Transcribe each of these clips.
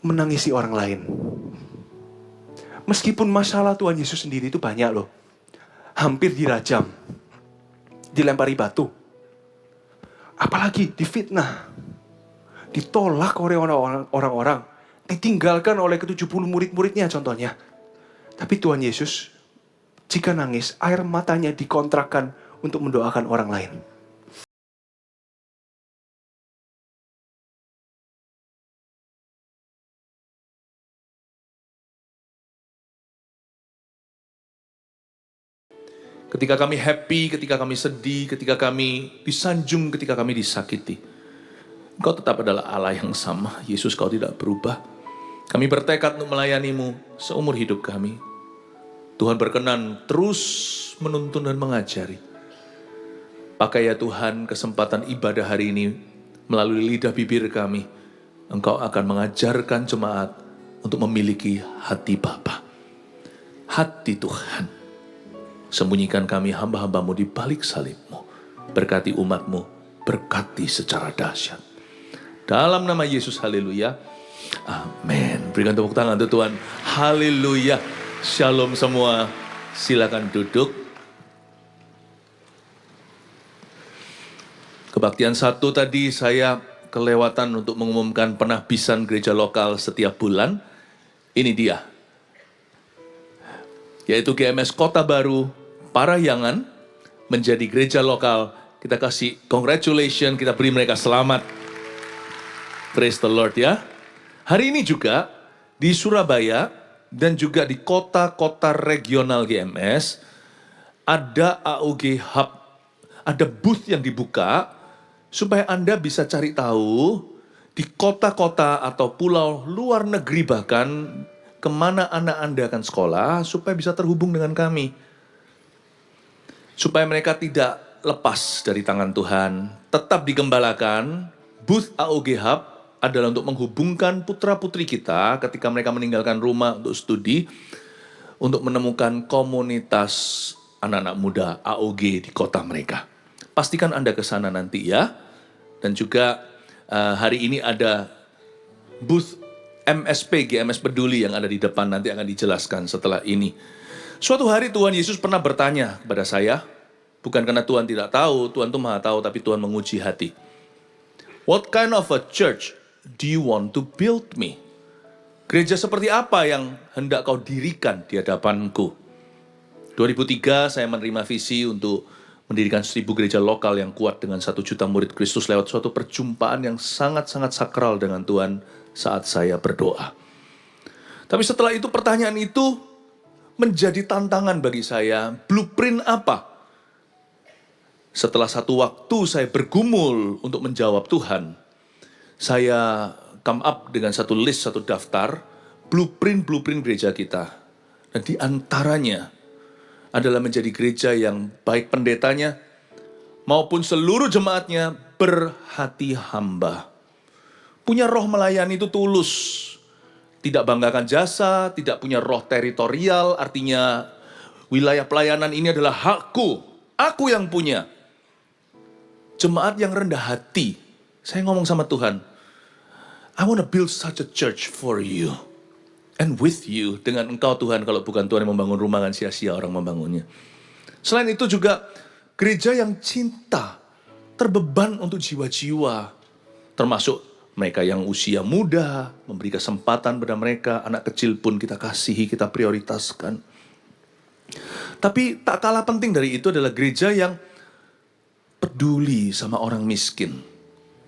menangisi orang lain. Meskipun masalah Tuhan Yesus sendiri itu banyak loh. Hampir dirajam, dilempari batu, apalagi difitnah, ditolak oleh orang-orang, ditinggalkan oleh ke-70 murid-muridnya contohnya. Tapi Tuhan Yesus, jika nangis, air matanya dikontrakkan untuk mendoakan orang lain. Ketika kami happy, ketika kami sedih, ketika kami disanjung, ketika kami disakiti, Engkau tetap adalah Allah yang sama. Yesus, Kau tidak berubah. Kami bertekad untuk melayani-Mu seumur hidup kami. Tuhan berkenan terus menuntun dan mengajari. Pakai ya Tuhan kesempatan ibadah hari ini melalui lidah bibir kami. Engkau akan mengajarkan jemaat untuk memiliki hati Bapa. Hati Tuhan. Sembunyikan kami hamba-hambamu di balik salib-Mu. Berkati umat-Mu, berkati secara dahsyat. Dalam nama Yesus, haleluya. Amin. Berikan tepuk tangan untuk Tuhan. Haleluya. Shalom semua. Silakan duduk. Kebaktian 1 tadi saya kelewatan untuk mengumumkan penahbisan gereja lokal setiap bulan. Ini dia. Yaitu GMS Kota Baru Parahyangan menjadi gereja lokal. Kita kasih congratulations, kita beri mereka selamat. Praise the Lord ya. Hari ini juga di Surabaya dan juga di kota-kota regional GMS ada AOG Hub, ada booth yang dibuka supaya Anda bisa cari tahu di kota-kota atau pulau luar negeri bahkan kemana anak Anda akan sekolah supaya bisa terhubung dengan kami. Supaya mereka tidak lepas dari tangan Tuhan, tetap digembalakan. Booth AOG Hub adalah untuk menghubungkan putra-putri kita ketika mereka meninggalkan rumah untuk studi, untuk menemukan komunitas anak-anak muda AOG di kota mereka. Pastikan Anda ke sana nanti ya. Dan juga hari ini ada booth MSP, GMS Peduli yang ada di depan, nanti akan dijelaskan setelah ini. Suatu hari Tuhan Yesus pernah bertanya kepada saya, bukan karena Tuhan tidak tahu, Tuhan itu maha tahu, tapi Tuhan menguji hati. What kind of a church do you want to build me? Gereja seperti apa yang hendak kau dirikan di hadapanku? 2003 saya menerima visi untuk mendirikan 1000 gereja lokal yang kuat dengan 1 juta murid Kristus lewat suatu perjumpaan yang sangat-sangat sakral dengan Tuhan saat saya berdoa. Tapi setelah itu pertanyaan itu menjadi tantangan bagi saya. Blueprint apa? Setelah satu waktu saya bergumul untuk menjawab Tuhan, saya come up dengan satu list, satu daftar, blueprint gereja kita. Dan di antaranya adalah menjadi gereja yang baik pendetanya maupun seluruh jemaatnya berhati hamba. Punya roh melayani itu tulus. Tidak banggakan jasa, tidak punya roh teritorial, artinya wilayah pelayanan ini adalah hakku, aku yang punya. Jemaat yang rendah hati. Saya ngomong sama Tuhan, I want to build such a church for you. And with you, dengan engkau Tuhan, kalau bukan Tuhan yang membangun rumah kan sia-sia orang membangunnya. Selain itu juga gereja yang cinta, terbeban untuk jiwa-jiwa, termasuk mereka yang usia muda, memberi kesempatan pada mereka, anak kecil pun kita kasihi, kita prioritaskan. Tapi tak kalah penting dari itu adalah gereja yang peduli sama orang miskin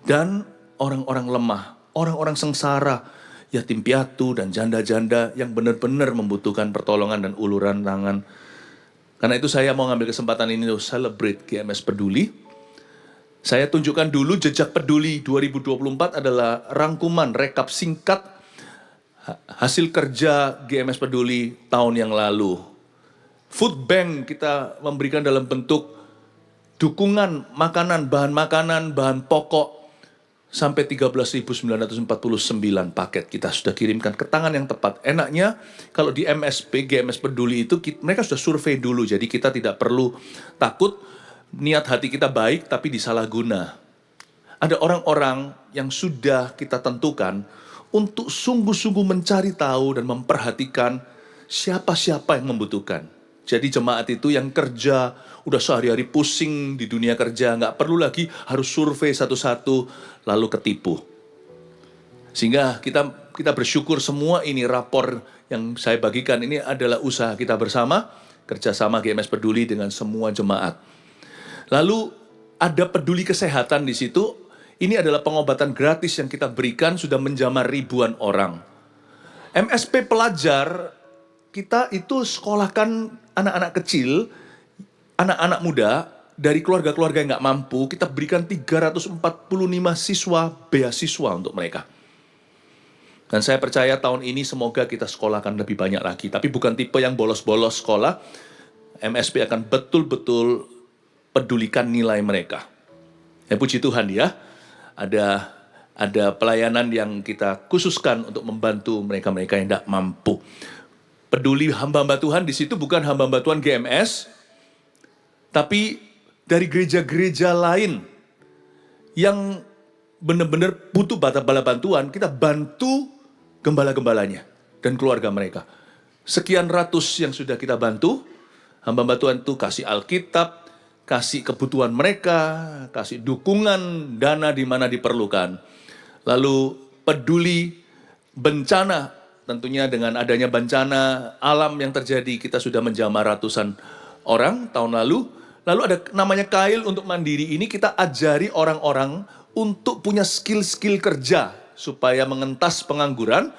dan orang-orang lemah, orang-orang sengsara, yatim piatu dan janda-janda yang benar-benar membutuhkan pertolongan dan uluran tangan. Karena itu saya mau ngambil kesempatan ini untuk celebrate GMS Peduli. Saya tunjukkan dulu jejak peduli 2024 adalah rangkuman, rekap singkat hasil kerja GMS Peduli tahun yang lalu. Food bank kita memberikan dalam bentuk dukungan makanan, bahan pokok sampai 13.949 paket kita sudah kirimkan ke tangan yang tepat. Enaknya kalau di MSP, GMS Peduli itu mereka sudah survei dulu, jadi kita tidak perlu takut niat hati kita baik tapi disalahguna. Ada orang-orang yang sudah kita tentukan untuk sungguh-sungguh mencari tahu dan memperhatikan siapa-siapa yang membutuhkan. Jadi jemaat itu yang kerja, udah sehari-hari pusing di dunia kerja, nggak perlu lagi harus survei satu-satu, lalu ketipu. Sehingga kita bersyukur semua ini rapor yang saya bagikan ini adalah usaha kita bersama, kerjasama GMS Peduli dengan semua jemaat. Lalu ada peduli kesehatan di situ, ini adalah pengobatan gratis yang kita berikan sudah menjamah ribuan orang. MSP pelajar, kita itu sekolahkan anak-anak kecil, anak-anak muda, dari keluarga-keluarga yang nggak mampu, kita berikan 345 siswa beasiswa untuk mereka. Dan saya percaya tahun ini semoga kita sekolahkan lebih banyak lagi. Tapi bukan tipe yang bolos-bolos sekolah. MSP akan betul-betul pedulikan nilai mereka. Ya puji Tuhan ya, ada pelayanan yang kita khususkan untuk membantu mereka-mereka yang tidak mampu. Peduli hamba-hamba Tuhan di situ bukan hamba-hamba Tuhan GMS, tapi dari gereja-gereja lain yang benar-benar butuh bala bantuan, kita bantu gembala-gembalanya dan keluarga mereka. Sekian ratus yang sudah kita bantu, hamba-hamba Tuhan itu kasih Alkitab, kasih kebutuhan mereka, kasih dukungan dana di mana diperlukan. Lalu peduli bencana, tentunya dengan adanya bencana alam yang terjadi, kita sudah menjamah ratusan orang tahun lalu. Lalu ada namanya Kail untuk mandiri ini, kita ajari orang-orang untuk punya skill-skill kerja supaya mengentas pengangguran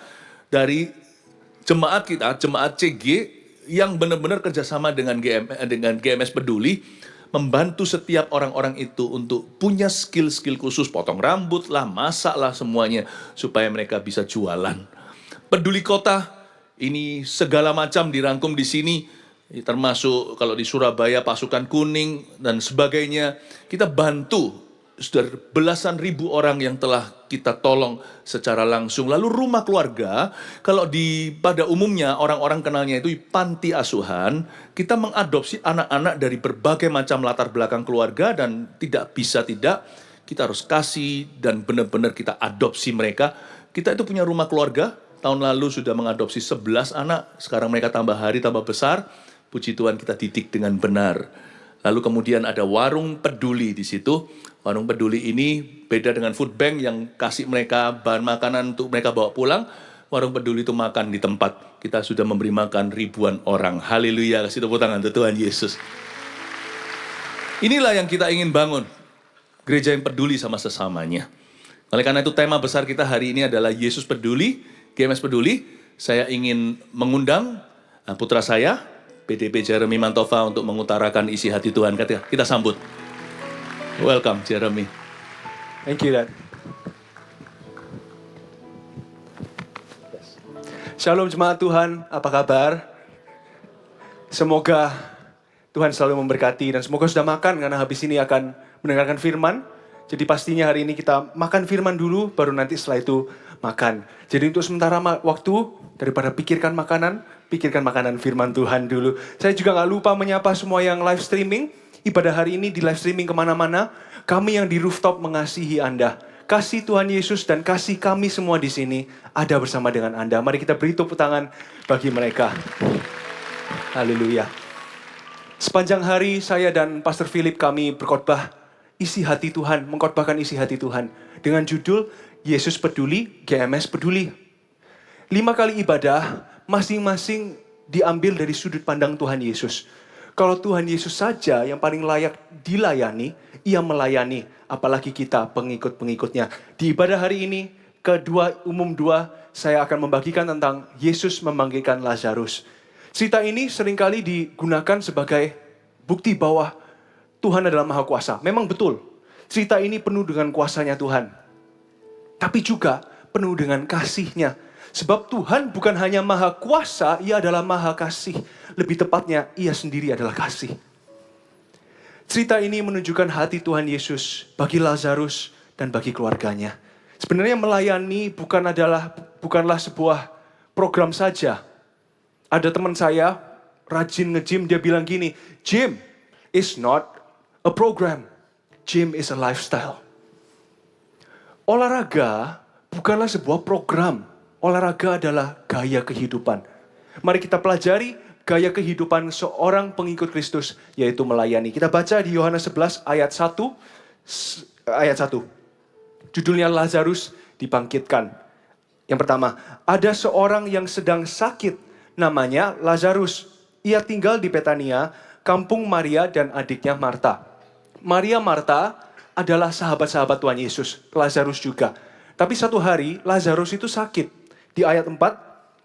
dari jemaat kita, jemaat CG yang benar-benar kerjasama dengan GMS Peduli, membantu setiap orang-orang itu untuk punya skill-skill khusus, potong rambut lah, masak lah semuanya, supaya mereka bisa jualan. Peduli Kota, ini segala macam dirangkum di sini, termasuk kalau di Surabaya pasukan kuning dan sebagainya, kita bantu sudah belasan ribu orang yang telah kita tolong secara langsung. Lalu rumah keluarga, kalau pada umumnya orang-orang kenalnya itu panti asuhan, kita mengadopsi anak-anak dari berbagai macam latar belakang keluarga dan tidak bisa tidak, kita harus kasih dan benar-benar kita adopsi mereka. Kita itu punya rumah keluarga, tahun lalu sudah mengadopsi 11 anak, sekarang mereka tambah hari tambah besar, puji Tuhan kita didik dengan benar. Lalu kemudian ada warung peduli di situ. Warung peduli ini beda dengan food bank yang kasih mereka bahan makanan untuk mereka bawa pulang. Warung peduli itu makan di tempat. Kita sudah memberi makan ribuan orang. Haleluya, kasih tepuk tangan untuk Tuhan Yesus. Inilah yang kita ingin bangun. Gereja yang peduli sama sesamanya. Oleh karena itu tema besar kita hari ini adalah Yesus peduli, GMS peduli. Saya ingin mengundang putra saya, PDP Jeremy Mantova, untuk mengutarakan isi hati Tuhan. Kita sambut. Welcome, Jeremy. Thank you, Dad. Shalom jemaat Tuhan, apa kabar? Semoga Tuhan selalu memberkati dan semoga sudah makan karena habis ini akan mendengarkan firman. Jadi pastinya hari ini kita makan firman dulu, baru nanti setelah itu makan. Jadi untuk sementara waktu, daripada pikirkan makanan firman Tuhan dulu. Saya juga gak lupa menyapa semua yang live streaming. Ibadah hari ini di live streaming kemana-mana. Kami yang di rooftop mengasihi Anda. Kasih Tuhan Yesus dan kasih kami semua di sini ada bersama dengan Anda. Mari kita beri tepuk tangan bagi mereka. Haleluya. Sepanjang hari saya dan Pastor Philip kami berkhotbah isi hati Tuhan, mengkhotbahkan isi hati Tuhan dengan judul Yesus Peduli, GMS Peduli. 5 kali ibadah masing-masing diambil dari sudut pandang Tuhan Yesus. Kalau Tuhan Yesus saja yang paling layak dilayani, ia melayani, apalagi kita pengikut-pengikutnya. Di ibadah hari ini, umum 2, saya akan membagikan tentang Yesus memanggilkan Lazarus. Cerita ini seringkali digunakan sebagai bukti bahwa Tuhan adalah Maha Kuasa. Memang betul, cerita ini penuh dengan kuasanya Tuhan. Tapi juga penuh dengan kasih-Nya. Sebab Tuhan bukan hanya Maha Kuasa, ia adalah Maha Kasih. Lebih tepatnya, ia sendiri adalah kasih. Cerita ini menunjukkan hati Tuhan Yesus bagi Lazarus dan bagi keluarganya. Sebenarnya melayani bukanlah sebuah program saja. Ada teman saya, rajin nge-gym, dia bilang gini, gym is not a program. Gym is a lifestyle. Olahraga bukanlah sebuah program. Olahraga adalah gaya kehidupan. Mari kita pelajari gaya kehidupan seorang pengikut Kristus, yaitu melayani. Kita baca di Yohanes 11 ayat 1. Judulnya Lazarus dibangkitkan. Yang pertama, ada seorang yang sedang sakit, namanya Lazarus. Ia tinggal di Betania, kampung Maria dan adiknya Marta. Maria Marta adalah sahabat-sahabat Tuhan Yesus, Lazarus juga. Tapi satu hari Lazarus itu sakit. Di ayat 4,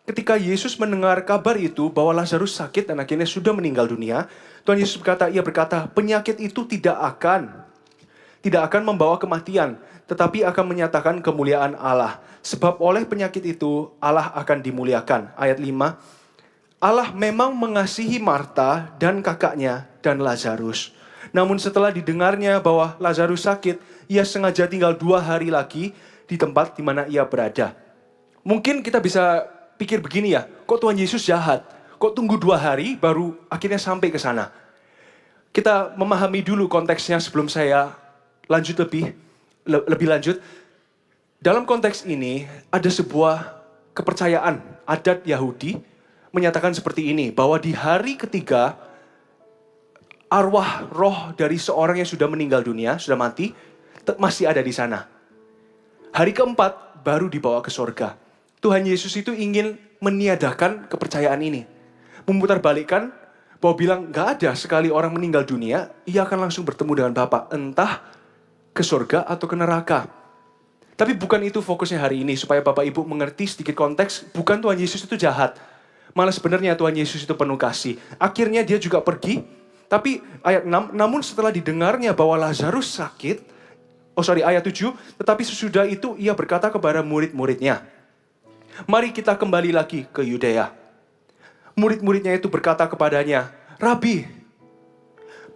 ketika Yesus mendengar kabar itu bahwa Lazarus sakit dan akhirnya sudah meninggal dunia, Tuhan Yesus berkata, penyakit itu tidak akan membawa kematian, tetapi akan menyatakan kemuliaan Allah. Sebab oleh penyakit itu Allah akan dimuliakan. Ayat 5, Allah memang mengasihi Marta dan kakaknya dan Lazarus. Namun setelah didengarnya bahwa Lazarus sakit, ia sengaja tinggal 2 hari lagi di tempat di mana ia berada. Mungkin kita bisa pikir begini ya, kok Tuhan Yesus jahat? Kok tunggu 2 hari baru akhirnya sampai ke sana? Kita memahami dulu konteksnya sebelum saya lanjut lebih lanjut. Dalam konteks ini ada sebuah kepercayaan adat Yahudi menyatakan seperti ini, bahwa di hari ketiga arwah roh dari seorang yang sudah meninggal dunia, sudah mati, masih ada di sana. Hari keempat baru dibawa ke sorga. Tuhan Yesus itu ingin meniadakan kepercayaan ini. Memutarbalikkan bahwa bilang gak ada sekali orang meninggal dunia, ia akan langsung bertemu dengan Bapa, entah ke sorga atau ke neraka. Tapi bukan itu fokusnya hari ini, supaya Bapak Ibu mengerti sedikit konteks, bukan Tuhan Yesus itu jahat. Malah sebenarnya Tuhan Yesus itu penuh kasih. Akhirnya dia juga pergi, tapi ayat 6, namun setelah didengarnya bahwa Lazarus sakit, ayat 7, tetapi sesudah itu ia berkata kepada murid-muridnya, mari kita kembali lagi ke Yudea. Murid-muridnya itu berkata kepadanya, Rabi,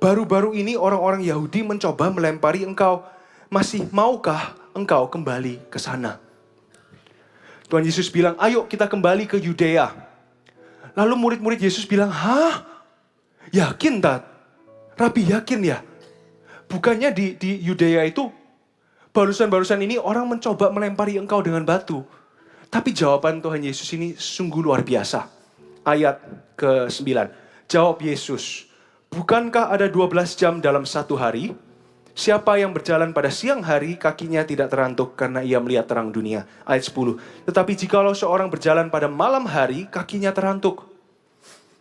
baru-baru ini orang-orang Yahudi mencoba melempari engkau. Masih maukah engkau kembali ke sana? Tuhan Yesus bilang, ayo kita kembali ke Yudea. Lalu murid-murid Yesus bilang, hah? Yakin tak? Rabi yakin ya? Bukannya di Yudea itu barusan-barusan ini orang mencoba melempari engkau dengan batu. Tapi jawaban Tuhan Yesus ini sungguh luar biasa. Ayat ke-9. Jawab Yesus, bukankah ada 12 jam dalam satu hari? Siapa yang berjalan pada siang hari, kakinya tidak terantuk karena ia melihat terang dunia. Ayat 10. Tetapi jikalau seorang berjalan pada malam hari, kakinya terantuk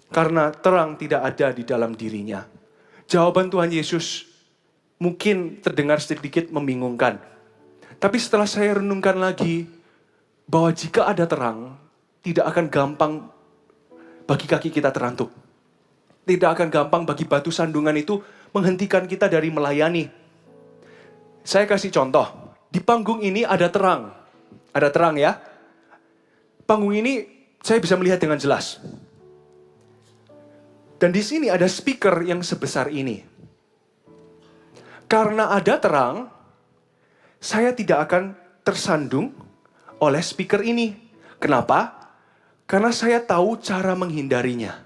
karena terang tidak ada di dalam dirinya. Jawaban Tuhan Yesus mungkin terdengar sedikit membingungkan. Tapi setelah saya renungkan lagi, bahwa jika ada terang, tidak akan gampang bagi kaki kita terantuk. Tidak akan gampang bagi batu sandungan itu menghentikan kita dari melayani. Saya kasih contoh. Di panggung ini ada terang. Ada terang ya. Panggung ini saya bisa melihat dengan jelas. Dan di sini ada speaker yang sebesar ini. Karena ada terang, saya tidak akan tersandung oleh speaker ini. Kenapa? Karena saya tahu cara menghindarinya.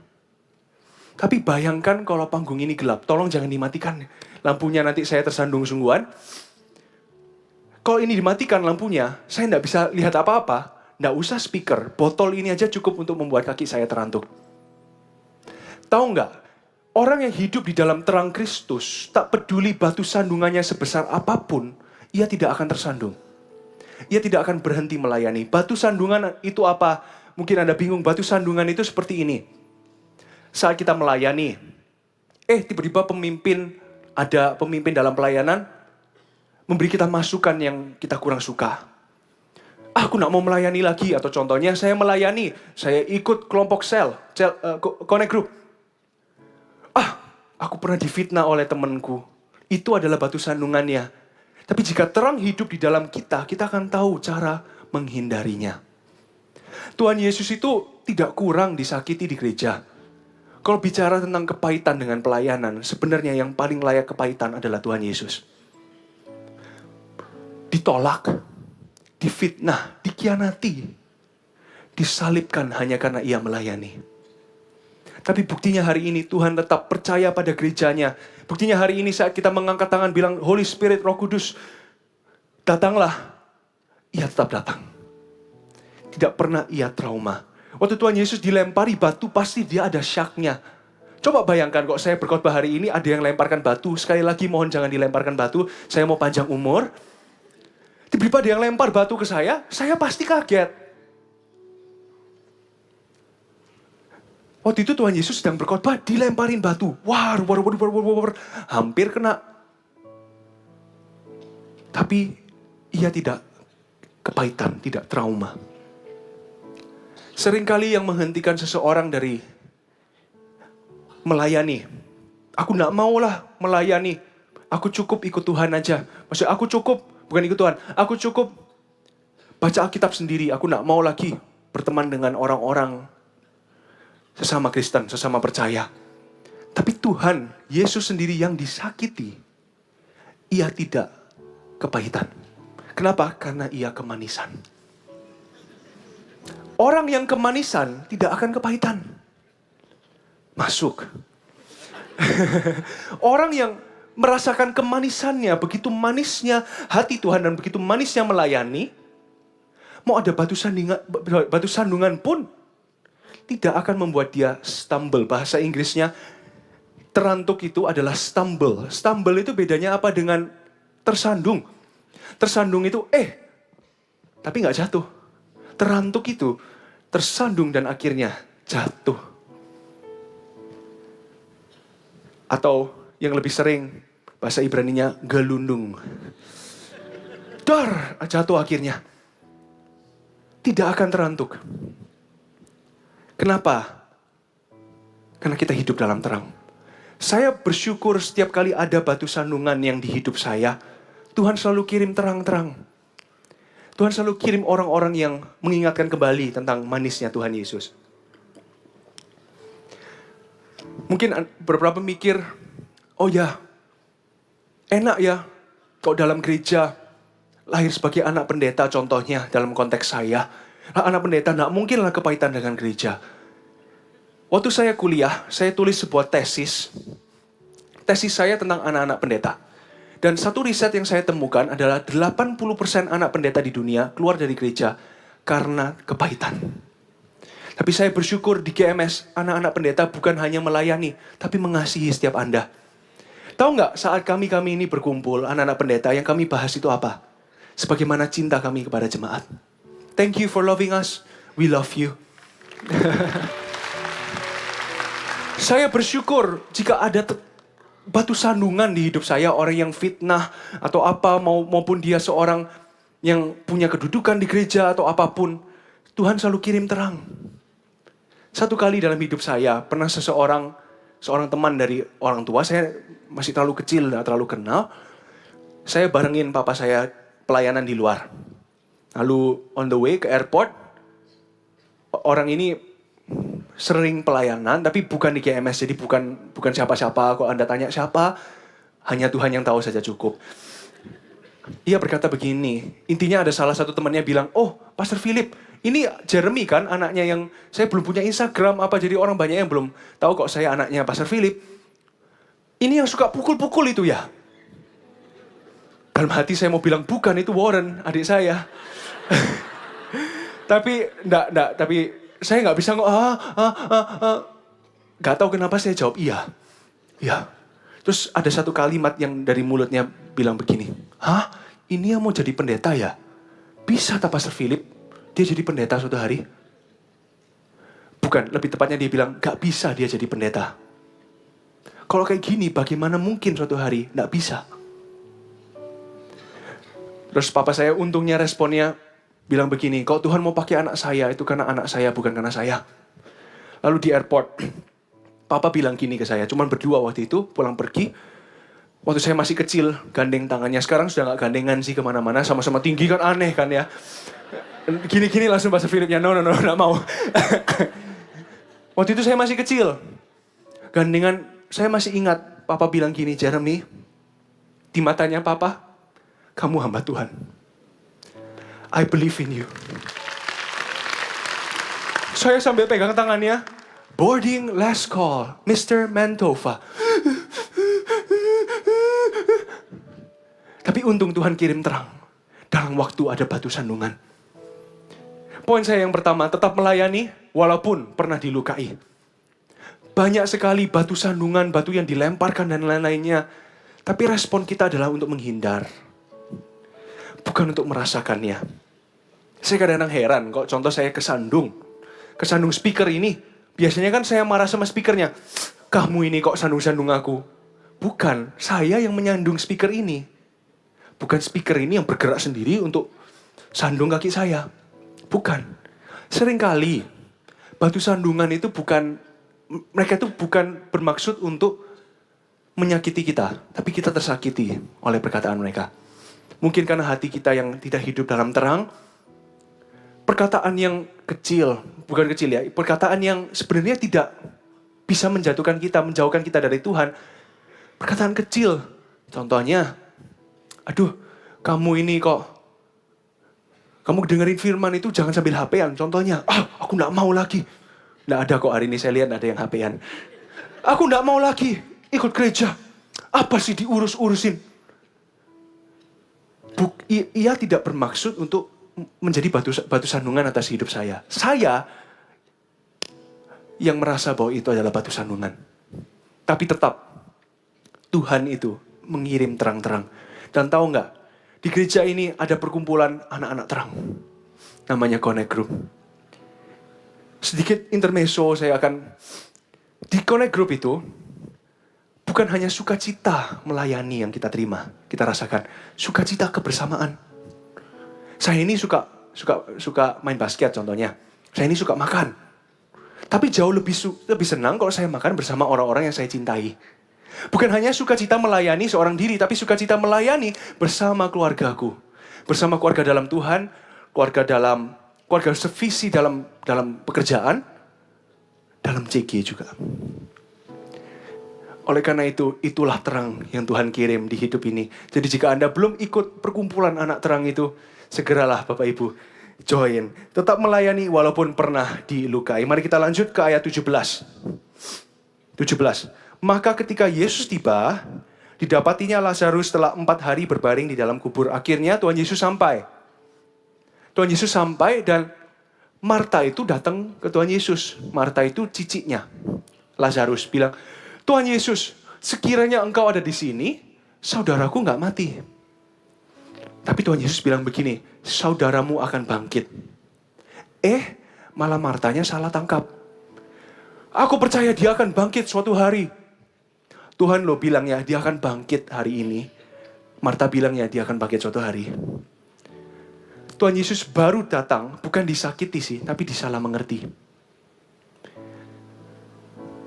Tapi bayangkan kalau panggung ini gelap. Tolong jangan dimatikan lampunya, nanti saya tersandung sungguhan. Kalau ini dimatikan lampunya, saya tidak bisa lihat apa-apa. Tidak usah speaker, botol ini aja cukup untuk membuat kaki saya terantuk. Tahu nggak? Orang yang hidup di dalam terang Kristus, tak peduli batu sandungannya sebesar apapun, ia tidak akan tersandung. Ia tidak akan berhenti melayani. Batu sandungan itu apa? Mungkin Anda bingung, batu sandungan itu seperti ini. Saat kita melayani, tiba-tiba ada pemimpin dalam pelayanan, memberi kita masukan yang kita kurang suka. Aku nak mau melayani lagi, atau contohnya saya melayani, saya ikut kelompok connect group. Aku pernah difitnah oleh temanku. Itu adalah batu sandungannya. Tapi jika terang hidup di dalam kita, kita akan tahu cara menghindarinya. Tuhan Yesus itu tidak kurang disakiti di gereja. Kalau bicara tentang kepahitan dengan pelayanan, sebenarnya yang paling layak kepahitan adalah Tuhan Yesus. Ditolak, difitnah, dikhianati, disalibkan hanya karena ia melayani. Tapi buktinya hari ini Tuhan tetap percaya pada gerejanya. Buktinya hari ini saat kita mengangkat tangan bilang, Holy Spirit, Roh Kudus, datanglah. ia tetap datang. Tidak pernah ia trauma. Waktu Tuhan Yesus dilempari batu, pasti dia ada syaknya. Coba bayangkan kok saya berkhotbah hari ini, ada yang lemparkan batu. Sekali lagi mohon jangan dilemparkan batu, saya mau panjang umur. Tiba-tiba ada yang lempar batu ke saya pasti kaget. Waktu itu Tuhan Yesus sedang berkhotbah, dilemparin batu. War, hampir kena. Tapi ia tidak kepahitan, tidak trauma. Seringkali yang menghentikan seseorang dari melayani. Aku gak maulah melayani. Aku cukup ikut Tuhan aja. Maksudnya aku cukup, bukan ikut Tuhan. Aku cukup baca Alkitab sendiri. Aku gak mau lagi berteman dengan orang-orang sesama Kristen, sesama percaya. Tapi Tuhan, Yesus sendiri yang disakiti, ia tidak kepahitan. Kenapa? Karena ia kemanisan. Orang yang kemanisan tidak akan kepahitan. Masuk. Orang yang merasakan kemanisannya, begitu manisnya hati Tuhan dan begitu manisnya melayani, mau ada batu sandungan pun tidak akan membuat dia stumble. Bahasa Inggrisnya terantuk itu adalah stumble. Stumble itu bedanya apa dengan tersandung? Tersandung itu tapi gak jatuh. Terantuk itu tersandung dan akhirnya jatuh. Atau yang lebih sering bahasa Ibraninya gelundung. Dar, jatuh akhirnya. Tidak akan terantuk. Kenapa? Karena kita hidup dalam terang. Saya bersyukur setiap kali ada batu sandungan yang di hidup saya, Tuhan selalu kirim terang-terang. Tuhan selalu kirim orang-orang yang mengingatkan kembali tentang manisnya Tuhan Yesus. Mungkin beberapa mikir, oh ya, enak ya, kok dalam gereja lahir sebagai anak pendeta contohnya dalam konteks saya. Anak pendeta gak mungkin lah kepahitan dengan gereja. Waktu saya kuliah, saya tulis sebuah tesis. Tesis saya tentang anak-anak pendeta. Dan satu riset yang saya temukan adalah 80% anak pendeta di dunia keluar dari gereja karena kepahitan. Tapi saya bersyukur di GMS, anak-anak pendeta bukan hanya melayani, tapi mengasihi setiap Anda. Tahu nggak saat kami ini berkumpul, anak-anak pendeta, yang kami bahas itu apa? Sebagaimana cinta kami kepada jemaat. Thank you for loving us, we love you. Saya bersyukur jika ada batu sandungan di hidup saya, orang yang fitnah atau apa, maupun dia seorang yang punya kedudukan di gereja atau apapun, Tuhan selalu kirim terang. Satu kali dalam hidup saya, pernah seorang teman dari orang tua, saya masih terlalu kecil, tidak terlalu kenal, saya barengin papa saya pelayanan di luar. Lalu on the way ke airport, orang ini sering pelayanan, tapi bukan di GMS, jadi bukan siapa-siapa. Kalau Anda tanya siapa, hanya Tuhan yang tahu saja cukup. Ia berkata begini, intinya ada salah satu temannya bilang, oh Pastor Philip, ini Jeremy kan anaknya yang, saya belum punya Instagram apa, jadi orang banyak yang belum tahu kok saya anaknya Pastor Philip. Ini yang suka pukul-pukul itu ya? Dalam hati saya mau bilang, bukan, itu Warren, adik saya. Tapi saya nggak bisa nggak tahu kenapa saya jawab iya. Terus ada satu kalimat yang dari mulutnya bilang begini, ini yang mau jadi pendeta ya? Bisa tak Pastor Philip dia jadi pendeta suatu hari? Bukan, lebih tepatnya dia bilang nggak bisa dia jadi pendeta. Kalau kayak gini bagaimana mungkin suatu hari? Nggak bisa. Terus papa saya untungnya responnya bilang begini, kalau Tuhan mau pakai anak saya, itu karena anak saya, bukan karena saya. Lalu di airport, papa bilang gini ke saya, cuman berdua waktu itu, pulang pergi. Waktu saya masih kecil, gandeng tangannya. Sekarang sudah gak gandengan sih kemana-mana, sama-sama tinggi kan, aneh kan ya. Gini-gini langsung Pastor Philipnya, no, gak mau. Waktu itu saya masih kecil. Gandengan, saya masih ingat, papa bilang gini, Jeremy, di matanya papa, kamu hamba Tuhan. I believe in you. Saya sambil pegang tangannya. Boarding last call, Mr. Mantova. Tapi untung Tuhan kirim terang. Dalam sepanjang waktu ada batu sandungan. Poin saya yang pertama, tetap melayani walaupun pernah dilukai. Banyak sekali batu sandungan, batu yang dilemparkan dan lain-lainnya. Tapi respon kita adalah untuk menghindar. Bukan untuk merasakannya. Saya kadang-kadang heran kok contoh saya kesandung speaker ini. Biasanya kan saya marah sama speakernya. Kamu ini kok sandung-sandung aku. Bukan, saya yang menyandung speaker ini. Bukan speaker ini yang bergerak sendiri untuk sandung kaki saya. Bukan. Seringkali batu sandungan itu mereka itu bukan bermaksud untuk menyakiti kita, tapi kita tersakiti oleh perkataan mereka. Mungkin karena hati kita yang tidak hidup dalam terang, perkataan yang kecil, bukan kecil ya, perkataan yang sebenarnya tidak bisa menjatuhkan kita, menjauhkan kita dari Tuhan. Perkataan kecil, contohnya, aduh, kamu ini kok, kamu dengerin firman itu jangan sambil HP-an. Contohnya, aku gak mau lagi. Nggak ada kok hari ini saya lihat ada yang HP-an. Aku gak mau lagi ikut gereja. Apa sih diurus-urusin? Ia tidak bermaksud untuk menjadi batu sandungan atas hidup saya. Saya yang merasa bahwa itu adalah batu sandungan. Tapi tetap, Tuhan itu mengirim terang-terang. Dan tahu nggak, di gereja ini ada perkumpulan anak-anak terang. Namanya Connect Group. Sedikit intermezzo saya akan... Di Connect Group itu, bukan hanya sukacita melayani yang kita terima, kita rasakan. Sukacita kebersamaan. Saya ini suka main basket contohnya. Saya ini suka makan. Tapi jauh lebih senang kalau saya makan bersama orang-orang yang saya cintai. Bukan hanya sukacita melayani seorang diri, tapi sukacita melayani bersama keluargaku. Bersama keluarga dalam Tuhan, keluarga sevisi dalam pekerjaan, dalam CG juga. Oleh karena itu, itulah terang yang Tuhan kirim di hidup ini. Jadi jika Anda belum ikut perkumpulan anak terang itu, segeralah Bapak Ibu join. Tetap melayani walaupun pernah dilukai. Mari kita lanjut ke ayat 17. Maka ketika Yesus tiba, didapatinya Lazarus setelah 4 hari berbaring di dalam kubur. Akhirnya Tuhan Yesus sampai. Dan Marta itu datang ke Tuhan Yesus. Marta itu ciciknya Lazarus bilang, Tuhan Yesus, sekiranya engkau ada di sini, saudaraku gak mati. Tapi Tuhan Yesus bilang begini, saudaramu akan bangkit. Malah Martanya salah tangkap. Aku percaya dia akan bangkit suatu hari. Tuhan lo bilangnya dia akan bangkit hari ini. Marta bilangnya dia akan bangkit suatu hari. Tuhan Yesus baru datang, bukan disakiti sih, tapi disalah mengerti.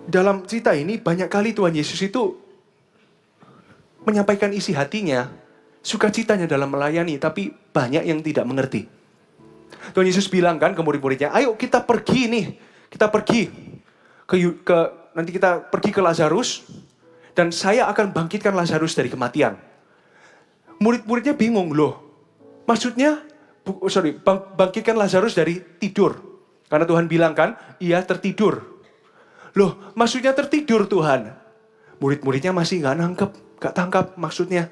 Dalam cerita ini banyak kali Tuhan Yesus itu menyampaikan isi hatinya, sukacitanya dalam melayani, tapi banyak yang tidak mengerti. Tuhan Yesus bilang kan ke murid-muridnya, ayo kita pergi nih, nanti kita pergi ke Lazarus, dan saya akan bangkitkan Lazarus dari kematian. Murid-muridnya bingung, loh, maksudnya, bangkitkan Lazarus dari tidur. Karena Tuhan bilang kan, ia tertidur. Loh, maksudnya tertidur Tuhan. Murid-muridnya masih gak tangkap maksudnya.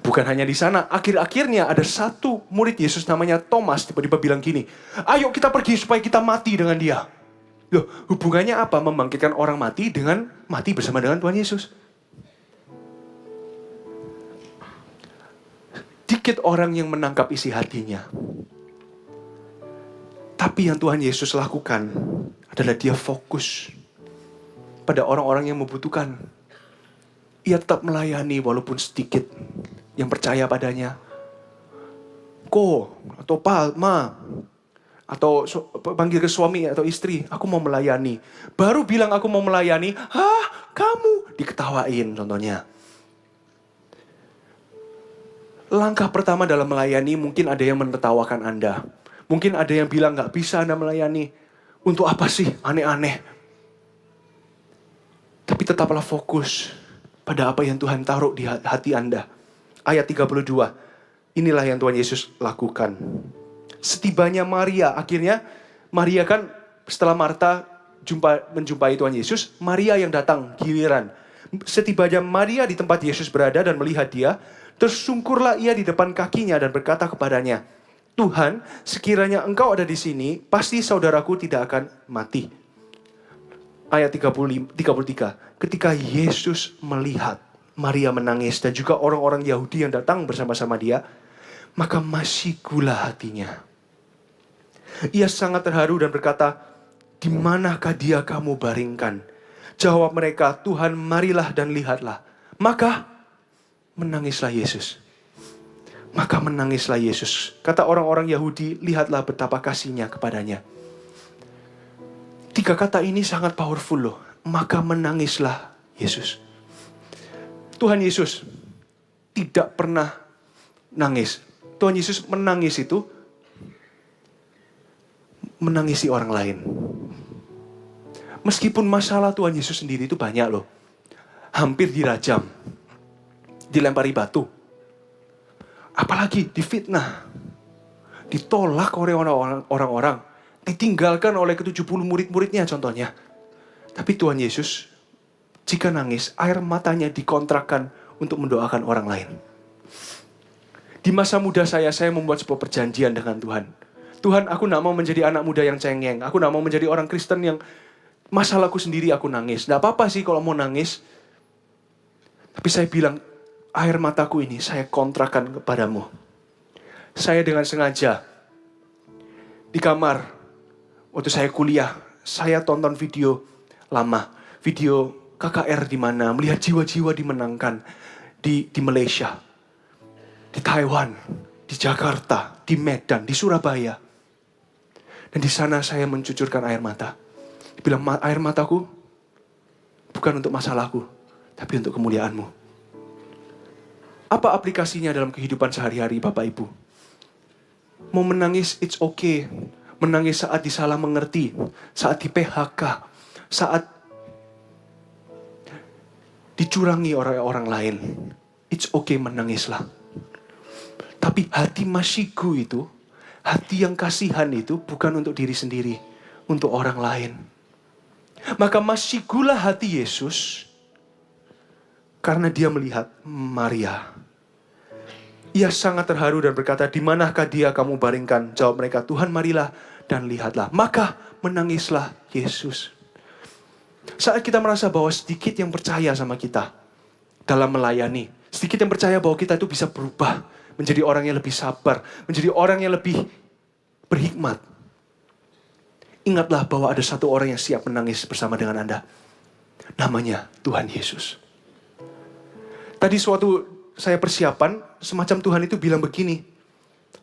Bukan hanya di sana, akhir-akhirnya ada satu murid Yesus namanya Thomas tiba-tiba bilang gini, ayo kita pergi supaya kita mati dengan dia. Loh, hubungannya apa membangkitkan orang mati dengan mati bersama dengan Tuhan Yesus? Dikit orang yang menangkap isi hatinya. Tapi yang Tuhan Yesus lakukan adalah dia fokus pada orang-orang yang membutuhkan. Ia tetap melayani walaupun sedikit yang percaya padanya. Atau Palma, atau panggil ke suami atau istri, aku mau melayani. Baru bilang aku mau melayani, kamu diketawain contohnya. Langkah pertama dalam melayani mungkin ada yang menertawakan Anda. Mungkin ada yang bilang gak bisa Anda melayani. Untuk apa sih? Aneh-aneh. Tapi tetaplah fokus pada apa yang Tuhan taruh di hati Anda. Ayat 32. Inilah yang Tuhan Yesus lakukan. Setibanya Maria, akhirnya Maria kan setelah Marta menjumpai Tuhan Yesus, Maria yang datang giliran. Setibanya Maria di tempat Yesus berada dan melihat dia, Tersungkurlah ia di depan kakinya dan berkata kepadanya, Tuhan, sekiranya engkau ada di sini, pasti saudaraku tidak akan mati. Ayat 33. Ketika Yesus melihat Maria menangis dan juga orang-orang Yahudi yang datang bersama-sama dia, maka masih gula hatinya. Ia sangat terharu dan berkata, di manakah dia kamu baringkan? Jawab mereka, Tuhan, marilah dan lihatlah. Maka menangislah Yesus. Maka menangislah Yesus. Kata orang-orang Yahudi, lihatlah betapa kasihnya kepadanya. 3 kata ini sangat powerful loh. Maka menangislah Yesus. Tuhan Yesus tidak pernah nangis. Tuhan Yesus menangis itu menangisi orang lain. Meskipun masalah Tuhan Yesus sendiri itu banyak loh. Hampir dirajam, dilempari batu, apalagi difitnah, ditolak oleh orang-orang, ditinggalkan oleh ke-70 murid-muridnya contohnya. Tapi Tuhan Yesus, jika nangis, air matanya dikontrakkan untuk mendoakan orang lain. Di masa muda saya membuat sebuah perjanjian dengan Tuhan. Tuhan, aku gak mau menjadi anak muda yang cengeng. Aku gak mau menjadi orang Kristen yang masalahku sendiri aku nangis. Gak apa-apa sih kalau mau nangis. Tapi saya bilang, air mataku ini saya kontrakkan kepadamu. Saya dengan sengaja di kamar, waktu saya kuliah, saya tonton video lama. Video KKR di mana, melihat jiwa-jiwa dimenangkan di Malaysia, di Taiwan, di Jakarta, di Medan, di Surabaya. Dan di sana saya mencucurkan air mata. Bilang, air mataku bukan untuk masalahku, tapi untuk kemuliaan-Mu. Apa aplikasinya dalam kehidupan sehari-hari Bapak Ibu? Mau menangis, it's okay. Menangis saat disalah mengerti, saat di PHK, saat dicurangi oleh orang lain. It's okay, menangislah. Tapi hati masiku itu, hati yang kasihan itu bukan untuk diri sendiri, untuk orang lain. Maka masikulah hati Yesus karena dia melihat Maria. Ia sangat terharu dan berkata, di manakah dia kamu baringkan? Jawab mereka, Tuhan, marilah dan lihatlah. Maka menangislah Yesus. Saat kita merasa bahwa sedikit yang percaya sama kita dalam melayani, sedikit yang percaya bahwa kita itu bisa berubah menjadi orang yang lebih sabar, menjadi orang yang lebih berhikmat. Ingatlah bahwa ada satu orang yang siap menangis bersama dengan Anda. Namanya Tuhan Yesus. Tadi suatu saya persiapan, semacam Tuhan itu bilang begini,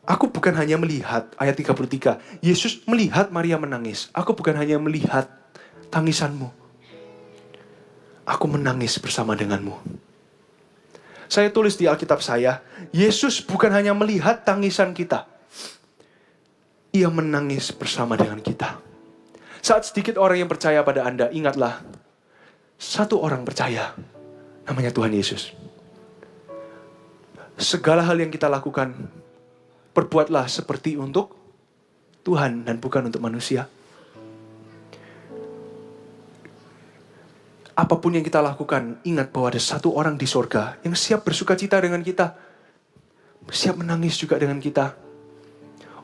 aku bukan hanya melihat, ayat 33, Yesus melihat Maria menangis. Aku bukan hanya melihat tangisanmu. Aku menangis bersama denganmu. Saya tulis di Alkitab saya, Yesus bukan hanya melihat tangisan kita. Ia menangis bersama dengan kita. Saat sedikit orang yang percaya pada Anda, ingatlah, satu orang percaya, namanya Tuhan Yesus. Segala hal yang kita lakukan, perbuatlah seperti untuk Tuhan dan bukan untuk manusia. Apapun yang kita lakukan, ingat bahwa ada satu orang di sorga yang siap bersuka cita dengan kita. Siap menangis juga dengan kita.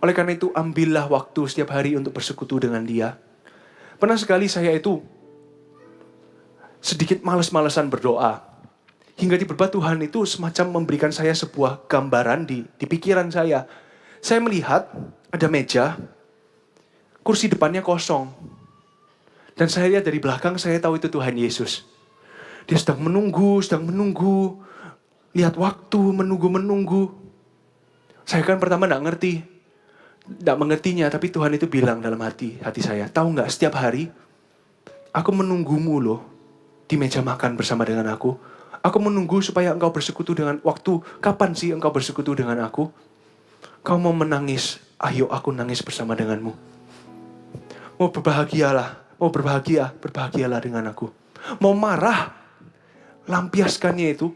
Oleh karena itu, ambillah waktu setiap hari untuk bersekutu dengan Dia. Pernah sekali saya itu sedikit malas-malasan berdoa. Hingga tiba-tiba Tuhan itu semacam memberikan saya sebuah gambaran di pikiran saya. Saya melihat ada meja, kursi depannya kosong. Dan saya lihat dari belakang, saya tahu itu Tuhan Yesus. Dia sedang menunggu. Lihat waktu, menunggu. Saya kan pertama tidak mengertinya, tapi Tuhan itu bilang dalam hati saya, tahu nggak, setiap hari aku menunggumu loh di meja makan bersama dengan aku. Aku menunggu supaya engkau bersekutu dengan waktu. Kapan sih engkau bersekutu dengan aku? Kau mau menangis, ayo aku nangis bersama denganmu. Mau berbahagialah dengan aku. Mau marah, lampiaskannya itu.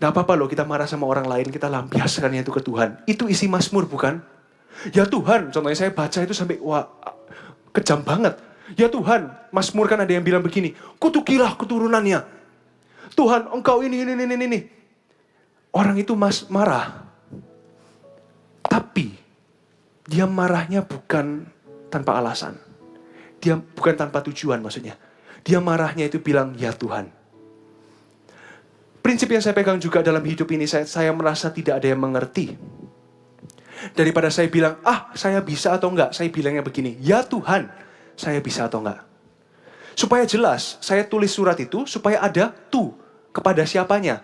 Gak apa-apa loh kita marah sama orang lain, kita lampiaskannya itu ke Tuhan. Itu isi Mazmur bukan? Ya Tuhan, contohnya saya baca itu sampai, wah, kejam banget. Ya Tuhan, Mazmur kan ada yang bilang begini, kutukilah keturunannya. Tuhan, engkau ini. Orang itu marah. Tapi dia marahnya bukan tanpa alasan. Dia bukan tanpa tujuan maksudnya. Dia marahnya itu bilang, ya Tuhan. Prinsip yang saya pegang juga dalam hidup ini, saya merasa tidak ada yang mengerti. Daripada saya bilang, saya bisa atau enggak, saya bilangnya begini, ya Tuhan, saya bisa atau enggak. Supaya jelas, saya tulis surat itu supaya ada kepada siapanya.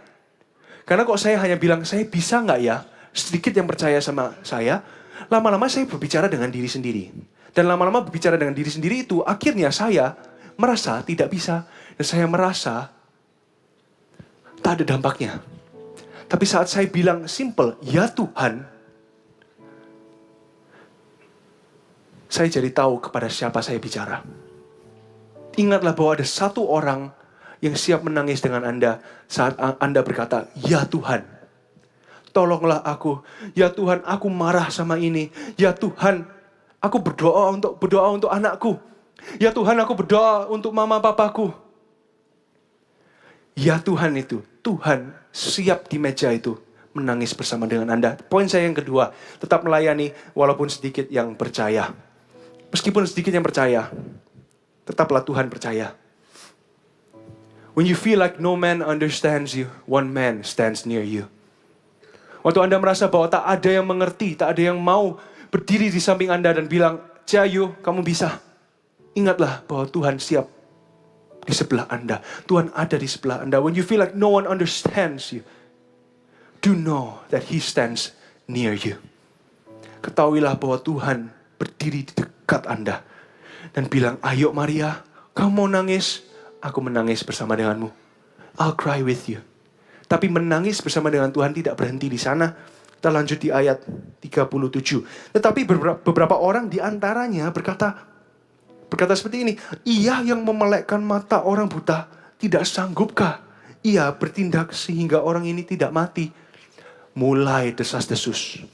Karena kok saya hanya bilang, saya bisa enggak ya, sedikit yang percaya sama saya, lama-lama saya berbicara dengan diri sendiri. Dan lama-lama berbicara dengan diri sendiri itu, akhirnya saya merasa tidak bisa. Dan saya merasa tak ada dampaknya. Tapi saat saya bilang simple, ya Tuhan, saya jadi tahu kepada siapa saya bicara. Ingatlah bahwa ada satu orang yang siap menangis dengan Anda saat Anda berkata, ya Tuhan, tolonglah aku. Ya Tuhan, aku marah sama ini. Ya Tuhan, aku berdoa untuk anakku. Ya Tuhan, aku berdoa untuk mama papaku. Ya Tuhan itu, Tuhan siap di meja itu menangis bersama dengan Anda. Poin saya yang kedua, tetap melayani walaupun sedikit yang percaya. Meskipun sedikit yang percaya, tetaplah Tuhan percaya. When you feel like no man understands you, one man stands near you. Waktu Anda merasa bahwa tak ada yang mengerti, tak ada yang mau berdiri di samping Anda dan bilang, Cahayu, kamu bisa. Ingatlah bahwa Tuhan siap di sebelah Anda. Tuhan ada di sebelah Anda. When you feel like no one understands you, do know that He stands near you. Ketahuilah bahwa Tuhan berdiri di dekat Anda dan bilang, ayo Maria, kamu mau nangis? Aku menangis bersama denganmu. I'll cry with you. Tapi menangis bersama dengan Tuhan tidak berhenti di sana. Kita lanjut di ayat 37. Tetapi beberapa orang di antaranya berkata seperti ini. Ia yang memelekkan mata orang buta, tidak sanggupkah ia bertindak sehingga orang ini tidak mati? Mulai desas-desus.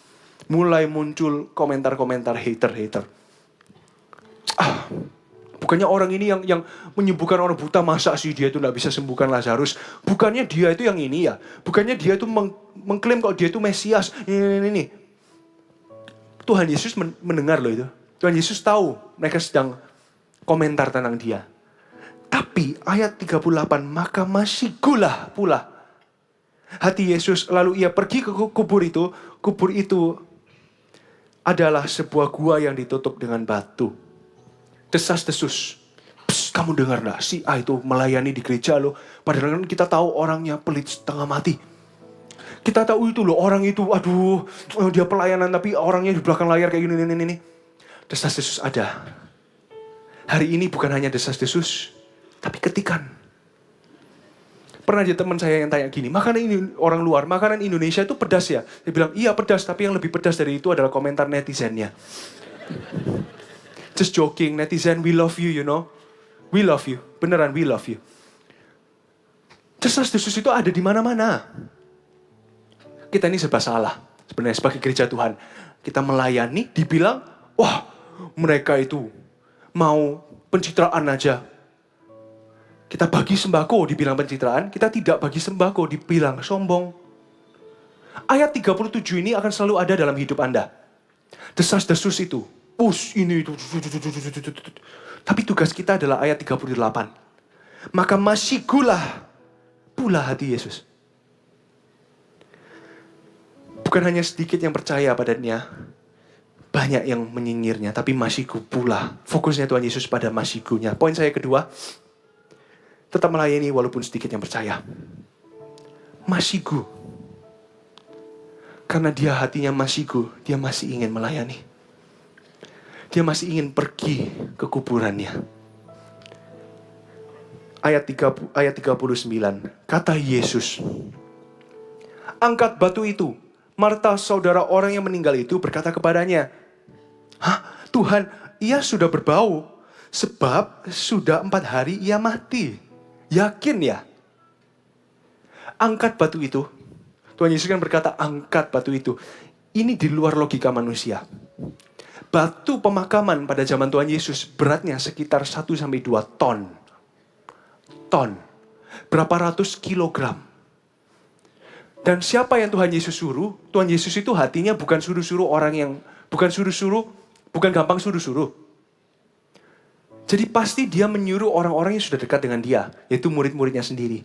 Mulai muncul komentar-komentar hater. Bukannya orang ini yang menyembuhkan orang buta, masa sih dia itu tidak bisa sembuhkan Lazarus? Bukannya dia itu yang ini ya? Bukannya dia itu mengklaim kalau dia itu Mesias? Ini. Tuhan Yesus mendengar loh itu. Tuhan Yesus tahu mereka sedang komentar tentang dia. Tapi ayat 38, maka masih gula pula hati Yesus. Lalu ia pergi ke kubur itu. Kubur itu adalah sebuah gua yang ditutup dengan batu. Desas-desus. Kamu dengar gak? Si A itu melayani di gereja loh. Padahal kan kita tahu orangnya pelit setengah mati. Kita tahu itu loh, orang itu, dia pelayanan tapi orangnya di belakang layar kayak gini. Desas-desus ada. Hari ini bukan hanya desas-desus, tapi ketikan. Pernah ada teman saya yang tanya gini, makanan ini orang luar, makanan Indonesia itu pedas ya? Dia bilang, iya pedas, tapi yang lebih pedas dari itu adalah komentar netizennya. Just joking, netizen, we love you, you know. We love you, beneran we love you. Desas-desus itu ada di mana-mana. Kita ini serba salah, sebenarnya sebagai gereja Tuhan. Kita melayani, dibilang, wah mereka itu mau pencitraan aja. Kita bagi sembako, dibilang pencitraan. Kita tidak bagi sembako, dibilang sombong. Ayat 37 ini akan selalu ada dalam hidup Anda. Desas-desus itu. Ini itu. Tapi tugas kita adalah ayat 38. Maka masih gula pula hati Yesus. Bukan hanya sedikit yang percaya padanya, banyak yang menyinyirnya, tapi masiku pula. Fokusnya Tuhan Yesus pada masikunya. Poin saya kedua, tetap melayani walaupun sedikit yang percaya. Masiku. Karena dia hatinya masiku, dia masih ingin melayani. Dia masih ingin pergi ke kuburannya. Ayat 39, kata Yesus, angkat batu itu. Marta, saudara orang yang meninggal itu, berkata kepadanya, Tuhan, ia sudah berbau, sebab sudah 4 hari ia mati. Yakin ya? Angkat batu itu. Tuhan Yesus kan berkata, angkat batu itu. Ini di luar logika manusia. Batu pemakaman pada zaman Tuhan Yesus beratnya sekitar 1-2 ton. Berapa ratus kilogram. Dan siapa yang Tuhan Yesus suruh? Tuhan Yesus itu hatinya bukan suruh-suruh orang yang, bukan gampang suruh-suruh. Jadi pasti dia menyuruh orang-orang yang sudah dekat dengan dia, yaitu murid-muridnya sendiri.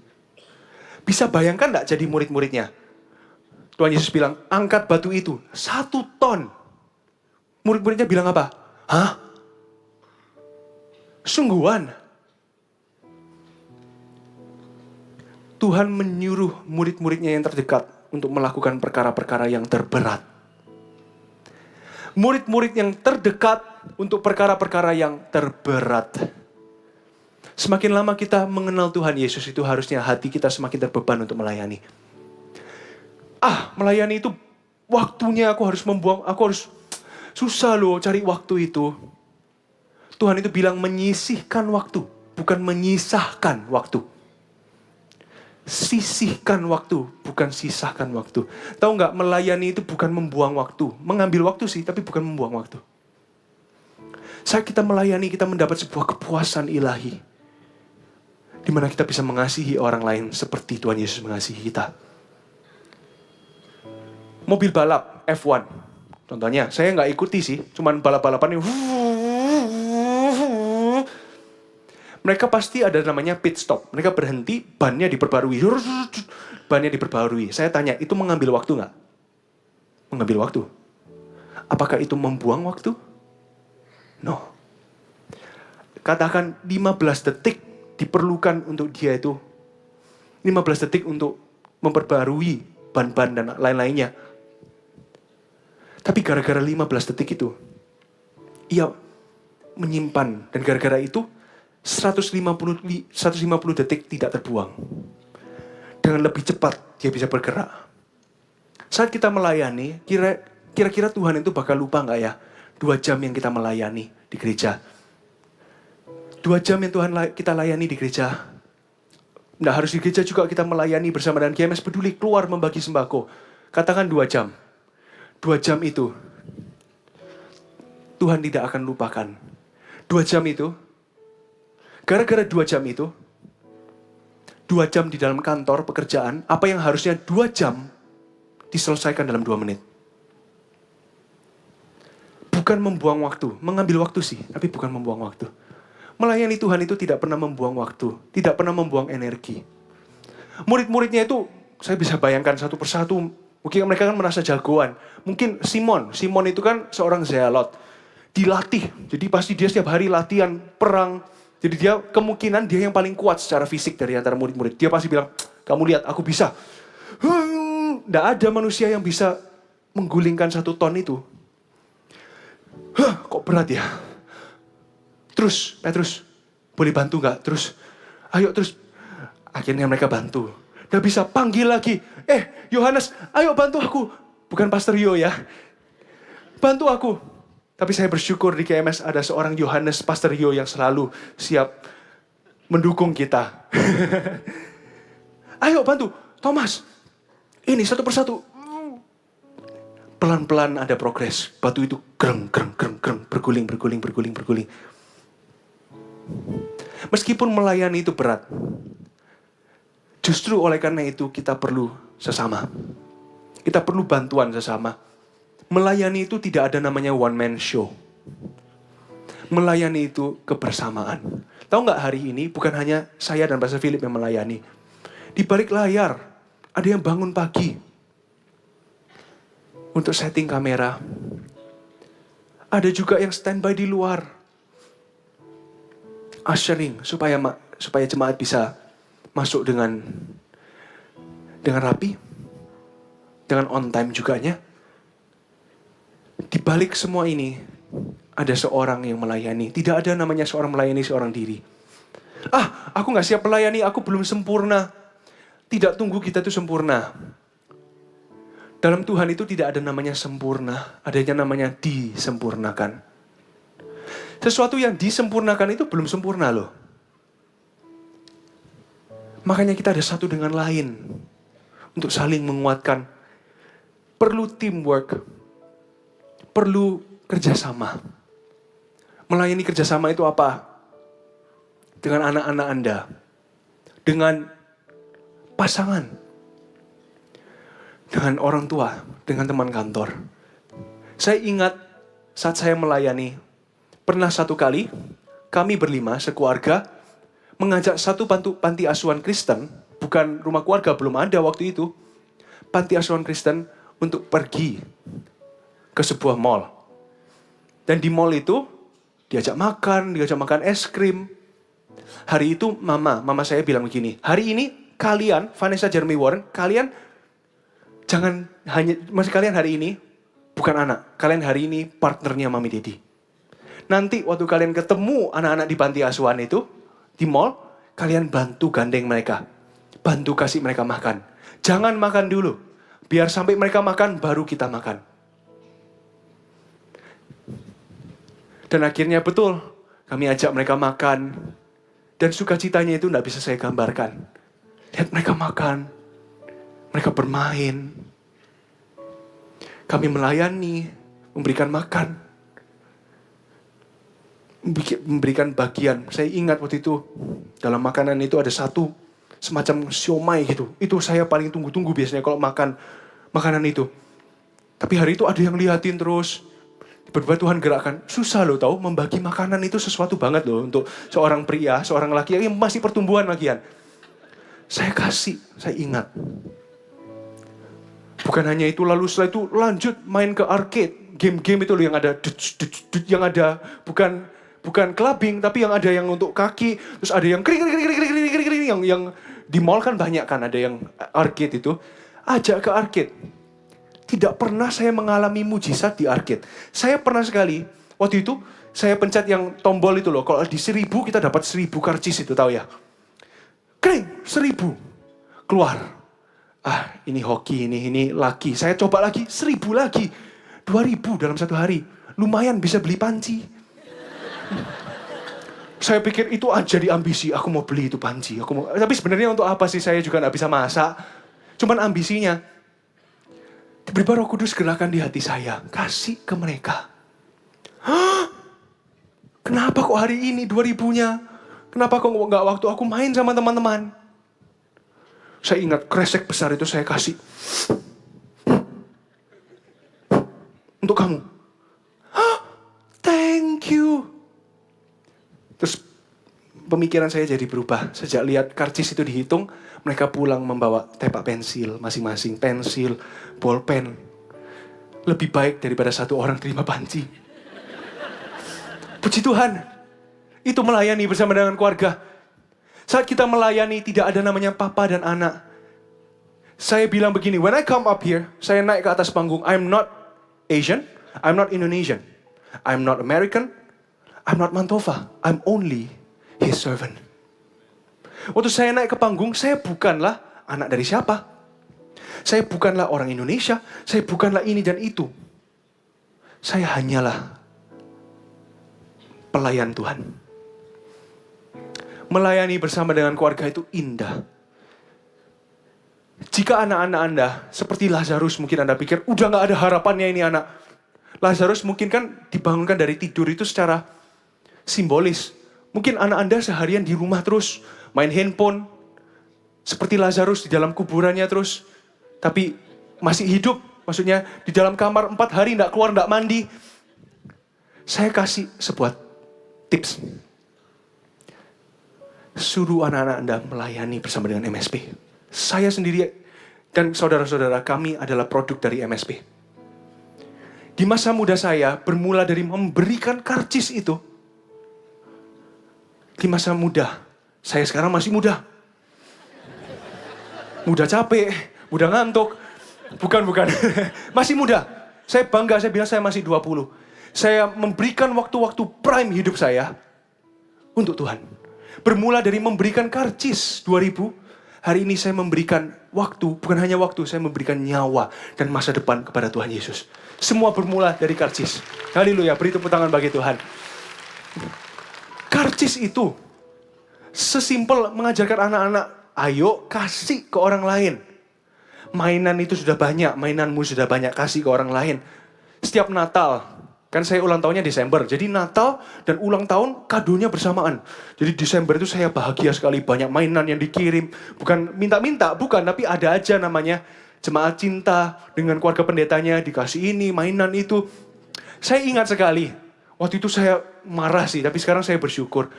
Bisa bayangkan gak jadi murid-muridnya? Tuhan Yesus bilang, angkat batu itu 1 ton. Murid-muridnya bilang apa? Hah? Sungguhan? Tuhan menyuruh murid-muridnya yang terdekat untuk melakukan perkara-perkara yang terberat. Murid-murid yang terdekat untuk perkara-perkara yang terberat. Semakin lama kita mengenal Tuhan Yesus itu harusnya hati kita semakin terbeban untuk melayani. Melayani itu waktunya aku harus membuang, aku harus susah loh cari waktu itu. Tuhan itu bilang menyisihkan waktu, bukan menyisahkan waktu. Sisihkan waktu, bukan sisahkan waktu. Tahu nggak, melayani itu bukan membuang waktu. Mengambil waktu sih, tapi bukan membuang waktu. Saat kita melayani, kita mendapat sebuah kepuasan ilahi. Di mana kita bisa mengasihi orang lain seperti Tuhan Yesus mengasihi kita. Mobil balap F1. Contohnya, saya nggak ikuti sih, cuman balap-balapan yang mereka pasti ada namanya pit stop. Mereka berhenti, bannya diperbarui. Bannya diperbarui. Saya tanya, itu mengambil waktu nggak? Mengambil waktu. Apakah itu membuang waktu? No. Katakan 15 detik diperlukan untuk dia itu. 15 detik untuk memperbarui ban-ban dan lain-lainnya. Tapi gara-gara 15 detik itu, ia menyimpan. Dan gara-gara itu, 150 detik tidak terbuang. Dengan lebih cepat dia bisa bergerak. Saat kita melayani, kira-kira Tuhan itu bakal lupa gak ya 2 jam yang kita melayani di gereja? 2 jam yang Tuhan kita layani di gereja. Nggak harus di gereja juga kita melayani bersama dengan GMS Peduli, keluar membagi sembako. Katakan 2 jam. 2 jam itu Tuhan tidak akan lupakan. 2 jam itu, gara-gara 2 jam itu, 2 jam di dalam kantor pekerjaan, apa yang harusnya 2 jam diselesaikan dalam 2 menit. Bukan membuang waktu, mengambil waktu sih, tapi bukan membuang waktu. Melayani Tuhan itu tidak pernah membuang waktu, tidak pernah membuang energi. Murid-muridnya itu, saya bisa bayangkan satu persatu, mungkin mereka kan merasa jagoan. Mungkin Simon itu kan seorang zealot, dilatih, jadi pasti dia setiap hari latihan perang. Jadi dia kemungkinan dia yang paling kuat secara fisik dari antara murid-murid. Dia pasti bilang, kamu lihat aku bisa. Nggak ada manusia yang bisa menggulingkan 1 ton itu. Kok berat ya? Terus, Petrus, boleh bantu nggak? Terus, ayo terus. Akhirnya mereka bantu. Nggak bisa, panggil lagi. Yohanes, ayo bantu aku. Bukan Pastor Yo ya. Bantu aku. Tapi saya bersyukur di KMS ada seorang Yohanes Pastor Yo yang selalu siap mendukung kita. Ayo bantu, Thomas. Ini satu persatu. Pelan-pelan ada progres. Batu itu gereng, berguling. Meskipun melayani itu berat, justru oleh karena itu kita perlu sesama. Kita perlu bantuan sesama. Melayani itu tidak ada namanya one man show. Melayani itu kebersamaan. Tahu nggak, hari ini bukan hanya saya dan Pastor Philip yang melayani. Di balik layar, ada yang bangun pagi untuk setting kamera. Ada juga yang standby di luar, ushering supaya jemaat bisa masuk dengan rapi, dengan on time juganya. Di balik semua ini, ada seorang yang melayani. Tidak ada namanya seorang melayani seorang diri. Aku gak siap melayani, aku belum sempurna. Tidak tunggu kita itu sempurna. Dalam Tuhan itu tidak ada namanya sempurna. Adanya namanya disempurnakan. Sesuatu yang disempurnakan itu belum sempurna loh. Makanya kita ada satu dengan lain. Untuk saling menguatkan. Perlu teamwork. Perlu kerjasama. Melayani kerjasama itu apa? Dengan anak-anak Anda. Dengan pasangan, dengan orang tua, dengan teman kantor. Saya ingat saat saya melayani, pernah satu kali kami berlima sekeluarga mengajak satu panti asuhan Kristen, bukan rumah keluarga, belum ada waktu itu, panti asuhan Kristen untuk pergi ke sebuah mall. Dan di mall itu diajak makan es krim. Hari itu mama saya bilang begini, hari ini kalian, Vanessa Jeremy Warren, kalian hari ini bukan anak, kalian hari ini partnernya Mami Dedi. Nanti waktu kalian ketemu anak-anak di panti asuhan itu, di mall, kalian bantu gandeng mereka. Bantu kasih mereka makan. Jangan makan dulu. Biar sampai mereka makan, baru kita makan. Dan akhirnya betul, kami ajak mereka makan. Dan sukacitanya itu tidak bisa saya gambarkan. Lihat mereka makan. Mereka bermain. Kami melayani, memberikan makan. Memberikan bagian. Saya ingat waktu itu dalam makanan itu ada satu semacam siomay gitu. Itu saya paling tunggu-tunggu biasanya kalau makan makanan itu. Tapi hari itu ada yang liatin terus. Tiba-tiba Tuhan gerakkan. Susah loh tahu, membagi makanan itu sesuatu banget loh untuk seorang pria, seorang laki yang masih pertumbuhan lagian. Saya kasih, saya ingat. Bukan hanya itu, lalu setelah itu lanjut main ke arcade. Game-game itu loh yang ada yang ada bukan clubbing, tapi yang ada yang untuk kaki, terus ada yang kering yang di mall kan banyak kan, ada yang arcade itu. Ajak ke arcade. Tidak pernah saya mengalami mujizat di arcade. Saya pernah sekali, waktu itu saya pencet yang tombol itu loh, kalau di 1000 kita dapat 1000 karcis itu, tahu ya. Kering, 1000. Keluar. Ini hoki, ini laki. Saya coba lagi, 1000 lagi. 2000 dalam satu hari. Lumayan bisa beli panci. Saya pikir itu aja di ambisi, aku mau beli itu panci. Tapi sebenarnya untuk apa sih, saya juga gak bisa masak. Cuman ambisinya. Tiba-tiba Roh Kudus gerakan di hati saya. Kasih ke mereka. Kenapa kok hari ini 2000-nya? Kenapa kok gak waktu aku main sama teman-teman? Saya ingat kresek besar itu saya kasih. Untuk kamu. Thank you. Terus pemikiran saya jadi berubah. Sejak lihat karcis itu dihitung, mereka pulang membawa tepak pensil, masing-masing pensil, bolpen. Lebih baik daripada satu orang terima panci. Puji Tuhan. Itu melayani bersama dengan keluarga. Saat kita melayani tidak ada namanya papa dan anak. Saya bilang begini, when I come up here, saya naik ke atas panggung, I'm not Asian, I'm not Indonesian, I'm not American, I'm not Mantova, I'm only His servant. Waktu saya naik ke panggung, saya bukanlah anak dari siapa. Saya bukanlah orang Indonesia, saya bukanlah ini dan itu. Saya hanyalah pelayan Tuhan. Melayani bersama dengan keluarga itu indah. Jika anak-anak Anda, seperti Lazarus, mungkin Anda pikir, udah gak ada harapannya ini anak. Lazarus mungkin kan dibangunkan dari tidur itu secara simbolis. Mungkin anak Anda seharian di rumah terus, main handphone. Seperti Lazarus di dalam kuburannya terus. Tapi masih hidup, maksudnya di dalam kamar 4 hari gak keluar, gak mandi. Saya kasih sebuah tips. Suruh anak-anak Anda melayani bersama dengan MSP. Saya sendiri dan saudara-saudara kami adalah produk dari MSP. Di masa muda saya bermula dari memberikan karcis itu. Di masa muda, saya sekarang masih muda. Muda capek, muda ngantuk. Bukan. Masih muda. Saya bangga, saya bilang saya masih 20. Saya memberikan waktu-waktu prime hidup saya untuk Tuhan. Bermula dari memberikan karcis 2000. Hari ini saya memberikan waktu, bukan hanya waktu, saya memberikan nyawa dan masa depan kepada Tuhan Yesus. Semua bermula dari karcis. Haleluya, beri tepuk tangan bagi Tuhan. Karcis itu sesimpel mengajarkan anak-anak, ayo kasih ke orang lain. Mainan itu sudah banyak, mainanmu sudah banyak, kasih ke orang lain. Setiap Natal, Kan saya ulang tahunnya Desember. Jadi Natal dan ulang tahun kadonya bersamaan. Jadi Desember itu saya bahagia sekali. Banyak mainan yang dikirim. Bukan minta-minta, bukan. Tapi ada aja namanya jemaat cinta. Dengan keluarga pendetanya dikasih ini, mainan itu. Saya ingat sekali. Waktu itu saya marah sih. Tapi sekarang saya bersyukur.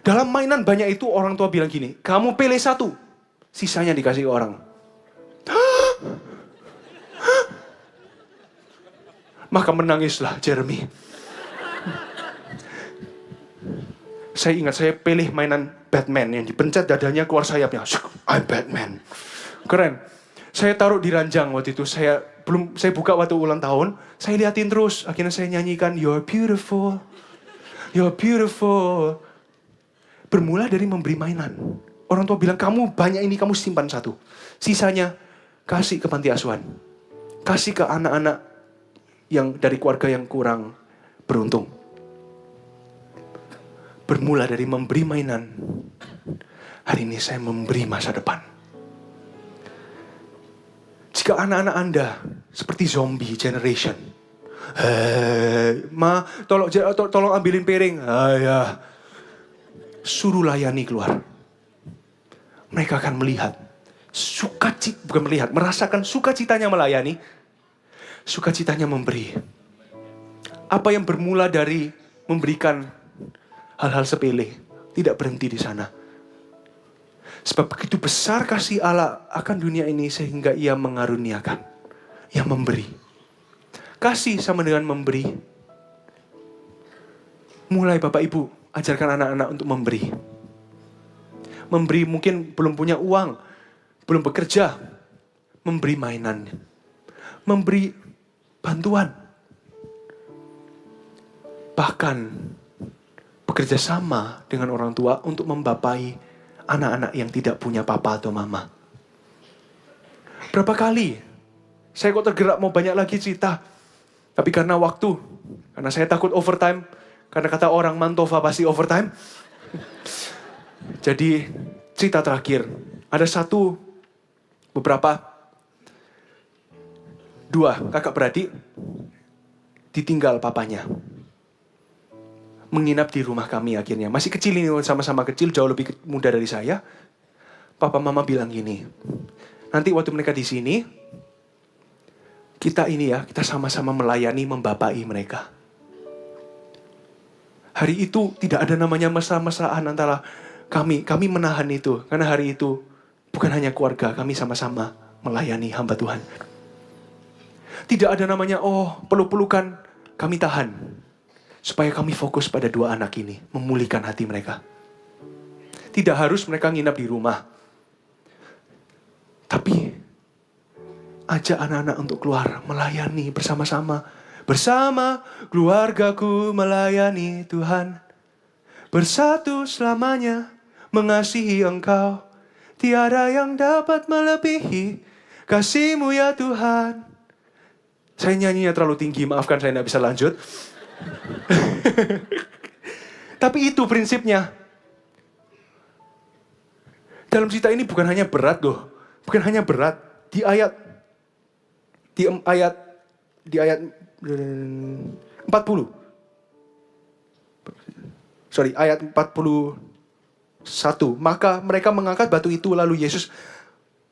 Dalam mainan banyak itu orang tua bilang gini. Kamu pilih satu. Sisanya dikasih orang. Maka menangislah Jeremy. Saya ingat saya pilih mainan Batman yang dipencet dadanya keluar sayapnya. I'm Batman. Keren. Saya taruh di ranjang waktu itu. Saya buka waktu ulang tahun. Saya liatin terus. Akhirnya saya nyanyikan You're beautiful. You're beautiful. Bermula dari memberi mainan. Orang tua bilang kamu banyak ini kamu simpan satu. Sisanya kasih ke panti asuhan. Kasih ke anak-anak yang dari keluarga yang kurang beruntung. Bermula dari memberi mainan. Hari ini saya memberi masa depan. Jika anak-anak Anda seperti zombie generation. Ma, tolong ambilin piring. Ya. Suruh layani keluar. Mereka akan melihat merasakan sukacitanya melayani. Sukacitanya memberi. Apa yang bermula dari memberikan hal-hal sepele tidak berhenti di sana. Sebab begitu besar kasih Allah akan dunia ini sehingga ia mengaruniakan. Ia memberi. Kasih sama dengan memberi. Mulai Bapak Ibu ajarkan anak-anak untuk memberi. Memberi mungkin belum punya uang, belum bekerja. Memberi mainan. Memberi bantuan. Bahkan bekerja sama dengan orang tua untuk membapai anak-anak yang tidak punya papa atau mama. Berapa kali saya kok tergerak mau banyak lagi cerita. Tapi karena waktu, karena saya takut overtime, karena kata orang Mantova pasti overtime. Jadi cerita terakhir. Ada dua kakak beradik ditinggal papanya. Menginap di rumah kami akhirnya. Masih kecil ini, sama-sama kecil, jauh lebih muda dari saya. Papa mama bilang gini, nanti waktu mereka di sini, kita sama-sama melayani, membapai mereka. Hari itu tidak ada namanya mesra-mesraan antara kami menahan itu. Karena hari itu bukan hanya keluarga, kami sama-sama melayani hamba Tuhan. Tidak ada namanya, peluk-pelukan, kami tahan. Supaya kami fokus pada dua anak ini, memulihkan hati mereka. Tidak harus mereka nginap di rumah. Tapi, ajak anak-anak untuk keluar, melayani bersama-sama. Bersama keluargaku melayani Tuhan. Bersatu selamanya, mengasihi Engkau. Tiada yang dapat melebihi kasih-Mu ya Tuhan. Saya nyanyinya terlalu tinggi, maafkan saya tidak bisa lanjut. Tapi itu prinsipnya. Dalam cerita ini bukan hanya berat loh. Bukan hanya berat. Di ayat 40. Ayat 41. Maka mereka mengangkat batu itu, lalu Yesus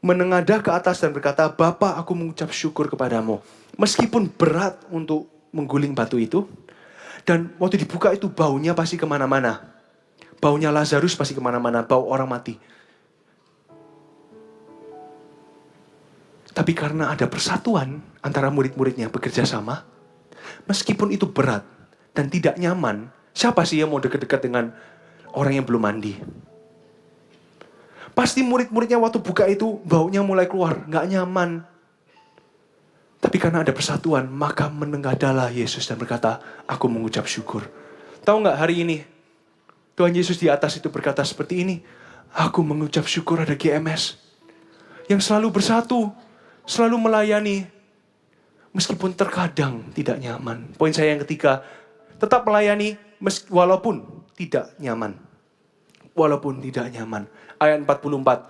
menengadah ke atas dan berkata, Bapa, aku mengucap syukur kepadamu. Meskipun berat untuk mengguling batu itu, dan waktu dibuka itu baunya pasti kemana-mana. Baunya Lazarus pasti kemana-mana, bau orang mati. Tapi karena ada persatuan antara murid-muridnya bekerja sama, meskipun itu berat dan tidak nyaman, siapa sih yang mau dekat-dekat dengan orang yang belum mandi? Pasti murid-muridnya waktu buka itu baunya mulai keluar, gak nyaman. Tapi karena ada persatuan, maka menengadalah Yesus dan berkata, aku mengucap syukur. Tahu gak hari ini, Tuhan Yesus di atas itu berkata seperti ini, aku mengucap syukur ada GMS yang selalu bersatu, selalu melayani, meskipun terkadang tidak nyaman. Poin saya yang ketiga, tetap melayani walaupun tidak nyaman. Walaupun tidak nyaman. Ayat 44.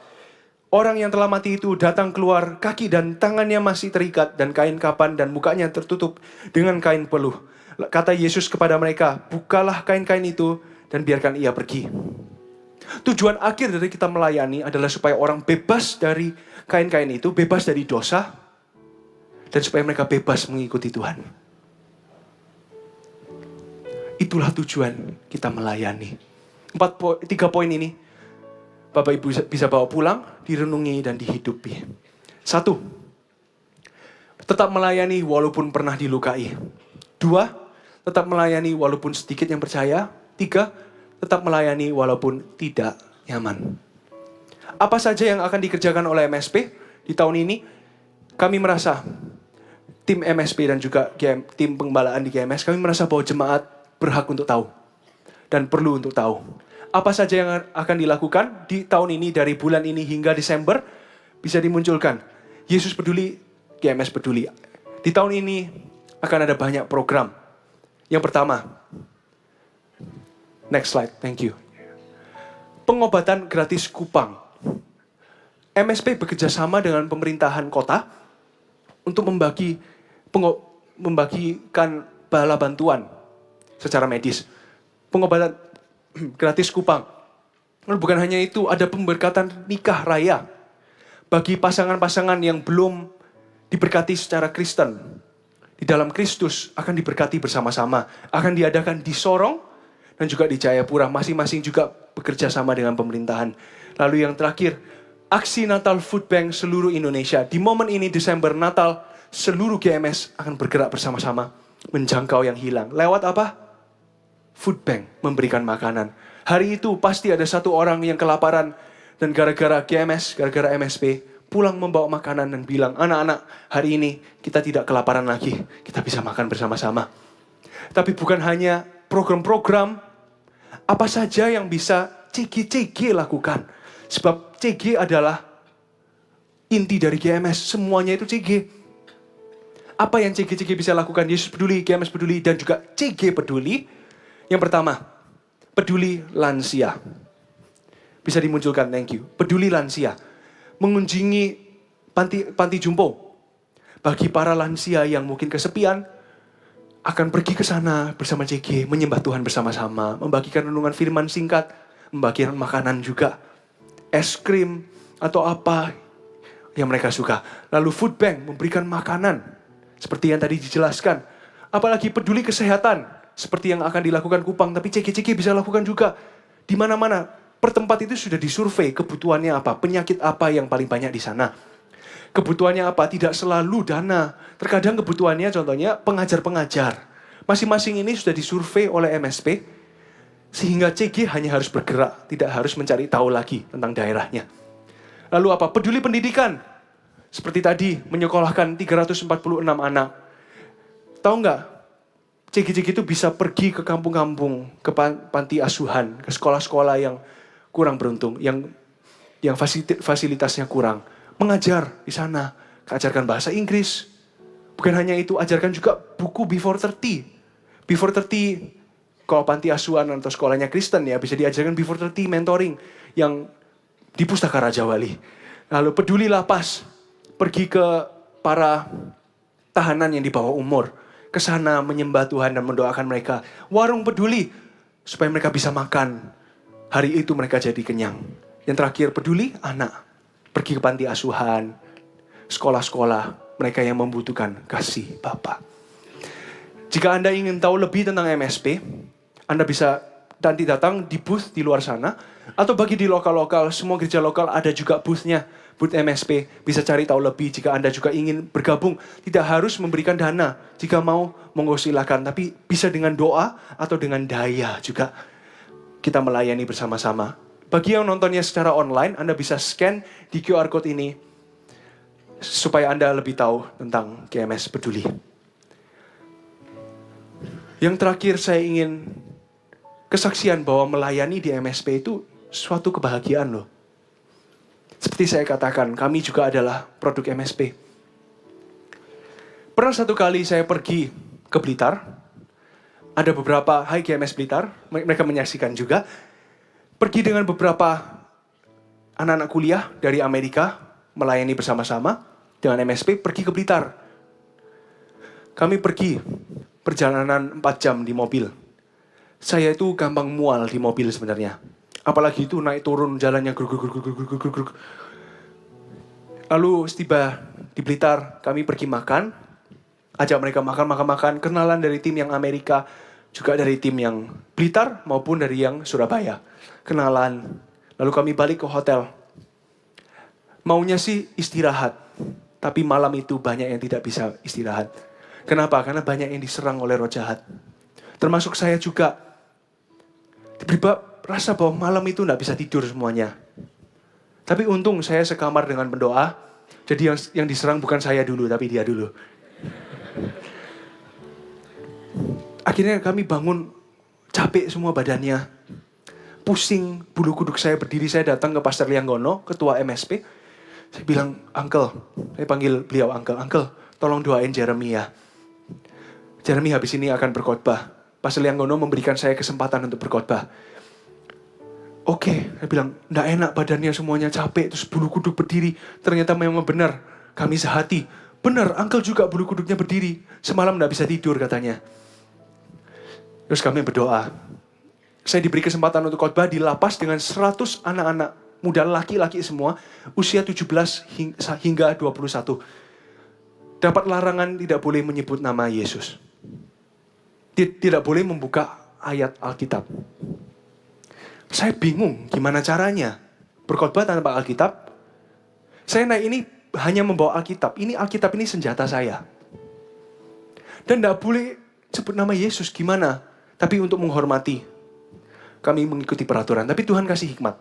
Orang yang telah mati itu datang keluar, kaki dan tangannya masih terikat dan kain kapan dan mukanya tertutup dengan kain peluh. Kata Yesus kepada mereka, bukalah kain-kain itu dan biarkan ia pergi. Tujuan akhir dari kita melayani adalah supaya orang bebas dari kain-kain itu, bebas dari dosa, dan supaya mereka bebas mengikuti Tuhan. Itulah tujuan kita melayani. 3 poin ini, Bapak Ibu bisa bawa pulang, direnungi dan dihidupi. 1, tetap melayani walaupun pernah dilukai. 2, tetap melayani walaupun sedikit yang percaya. 3, tetap melayani walaupun tidak nyaman. Apa saja yang akan dikerjakan oleh MSP di tahun ini? Kami merasa, tim MSP dan juga tim penggembalaan di GMS, kami merasa bahwa jemaat berhak untuk tahu dan perlu untuk tahu. Apa saja yang akan dilakukan di tahun ini dari bulan ini hingga Desember bisa dimunculkan. Yesus peduli, GMS peduli. Di tahun ini akan ada banyak program. Yang pertama, next slide, thank you. Pengobatan gratis kupang. MSP bekerja sama dengan pemerintahan kota untuk membagikan bala bantuan secara medis. Pengobatan gratis kupang. Lalu bukan hanya itu, ada pemberkatan nikah raya bagi pasangan-pasangan yang belum diberkati secara Kristen. Di dalam Kristus akan diberkati bersama-sama. Akan diadakan di Sorong dan juga di Jayapura. Masing-masing juga bekerja sama dengan pemerintahan. Lalu yang terakhir, aksi Natal Food Bank seluruh Indonesia. Di momen ini Desember Natal, seluruh GMS akan bergerak bersama-sama menjangkau yang hilang. Lewat apa? Food Bank, memberikan makanan. Hari itu pasti ada satu orang yang kelaparan dan gara-gara GMS, gara-gara MSP, pulang membawa makanan dan bilang, anak-anak, hari ini kita tidak kelaparan lagi. Kita bisa makan bersama-sama. Tapi bukan hanya program-program, apa saja yang bisa CG lakukan. Sebab CG adalah inti dari GMS. Semuanya itu CG. Apa yang CG bisa lakukan? Yesus peduli, GMS peduli, dan juga CG peduli. Yang pertama, peduli lansia. Bisa dimunculkan, thank you. Peduli lansia. Mengunjungi panti jumbo. Bagi para lansia yang mungkin kesepian, akan pergi ke sana bersama CG, menyembah Tuhan bersama-sama, membagikan renungan firman singkat, membagikan makanan juga, es krim, atau apa yang mereka suka. Lalu Food Bank memberikan makanan, seperti yang tadi dijelaskan. Apalagi peduli kesehatan, seperti yang akan dilakukan Kupang, tapi CG bisa lakukan juga. Di mana-mana, per tempat itu sudah disurvei kebutuhannya apa, penyakit apa yang paling banyak di sana. Kebutuhannya apa, tidak selalu dana. Terkadang kebutuhannya contohnya pengajar-pengajar. Masing-masing ini sudah disurvei oleh MSP, sehingga CG hanya harus bergerak, tidak harus mencari tahu lagi tentang daerahnya. Lalu apa? Peduli pendidikan. Seperti tadi, menyekolahkan 346 anak. Tahu nggak? CG itu bisa pergi ke kampung-kampung, ke panti asuhan, ke sekolah-sekolah yang kurang beruntung, yang fasilitasnya kurang. Mengajar di sana, ajarkan bahasa Inggris. Bukan hanya itu, ajarkan juga buku Before 30. Before 30, kalau panti asuhan atau sekolahnya Kristen ya, bisa diajarkan Before 30 mentoring yang di Pustaka Raja Wali. Lalu peduli lapas, pergi ke para tahanan yang di bawah umur. Ke sana menyembah Tuhan dan mendoakan mereka. Warung peduli, supaya mereka bisa makan. Hari itu mereka jadi kenyang. Yang terakhir, peduli anak. Pergi ke panti asuhan, sekolah-sekolah, mereka yang membutuhkan kasih Bapa. Jika Anda ingin tahu lebih tentang MSP, Anda bisa nanti datang di booth di luar sana. Atau bagi di lokal-lokal, semua gereja lokal ada juga booth-nya. Booth MSP, bisa cari tahu lebih jika Anda juga ingin bergabung. Tidak harus memberikan dana, jika mau, monggo silakan. Tapi bisa dengan doa atau dengan daya juga kita melayani bersama-sama. Bagi yang nontonnya secara online, Anda bisa scan di QR Code ini, supaya Anda lebih tahu tentang GMS Peduli. Yang terakhir saya ingin kesaksian bahwa melayani di MSP itu suatu kebahagiaan loh. Seperti saya katakan, kami juga adalah produk MSP. Pernah satu kali saya pergi ke Blitar. Ada beberapa, hai GMS Blitar, mereka menyaksikan juga. Pergi dengan beberapa anak-anak kuliah dari Amerika, melayani bersama-sama dengan MSP, pergi ke Blitar. Kami pergi perjalanan 4 jam di mobil. Saya itu gampang mual di mobil sebenarnya. Apalagi itu naik turun jalannya gruk. Lalu setiba di Blitar, kami pergi makan. Ajak mereka makan. Kenalan dari tim yang Amerika, juga dari tim yang Blitar maupun dari yang Surabaya. Kenalan. Lalu kami balik ke hotel. Maunya sih istirahat. Tapi malam itu banyak yang tidak bisa istirahat. Kenapa? Karena banyak yang diserang oleh roh jahat. Termasuk saya juga. Tiba-tiba rasa bahwa malam itu tidak bisa tidur semuanya. Tapi untung saya sekamar dengan pendoa. Jadi yang diserang bukan saya dulu, tapi dia dulu. Akhirnya kami bangun, capek semua badannya. Pusing, bulu kuduk saya berdiri. Saya datang ke Pastor Lianggono, ketua MSP. Saya bilang, Uncle, saya panggil beliau Uncle, tolong doain Jeremy ya. Jeremy habis ini akan berkhotbah. Pastor Lianggono memberikan saya kesempatan untuk berkhotbah. Oke, saya bilang, nggak enak badannya semuanya capek, terus bulu kuduk berdiri. Ternyata memang benar, kami sehati. Benar, Uncle juga bulu kuduknya berdiri. Semalam nggak bisa tidur katanya. Terus kami berdoa. Saya diberi kesempatan untuk khotbah di lapas dengan 100 anak-anak muda laki-laki semua, usia 17 hingga 21. Dapat larangan tidak boleh menyebut nama Yesus. Tidak boleh membuka ayat Alkitab. Saya bingung gimana caranya berkhotbah tanpa Alkitab. Saya naik ini hanya membawa Alkitab. Ini Alkitab ini senjata saya. Dan tidak boleh sebut nama Yesus gimana. Tapi untuk menghormati. Kami mengikuti peraturan. Tapi Tuhan kasih hikmat.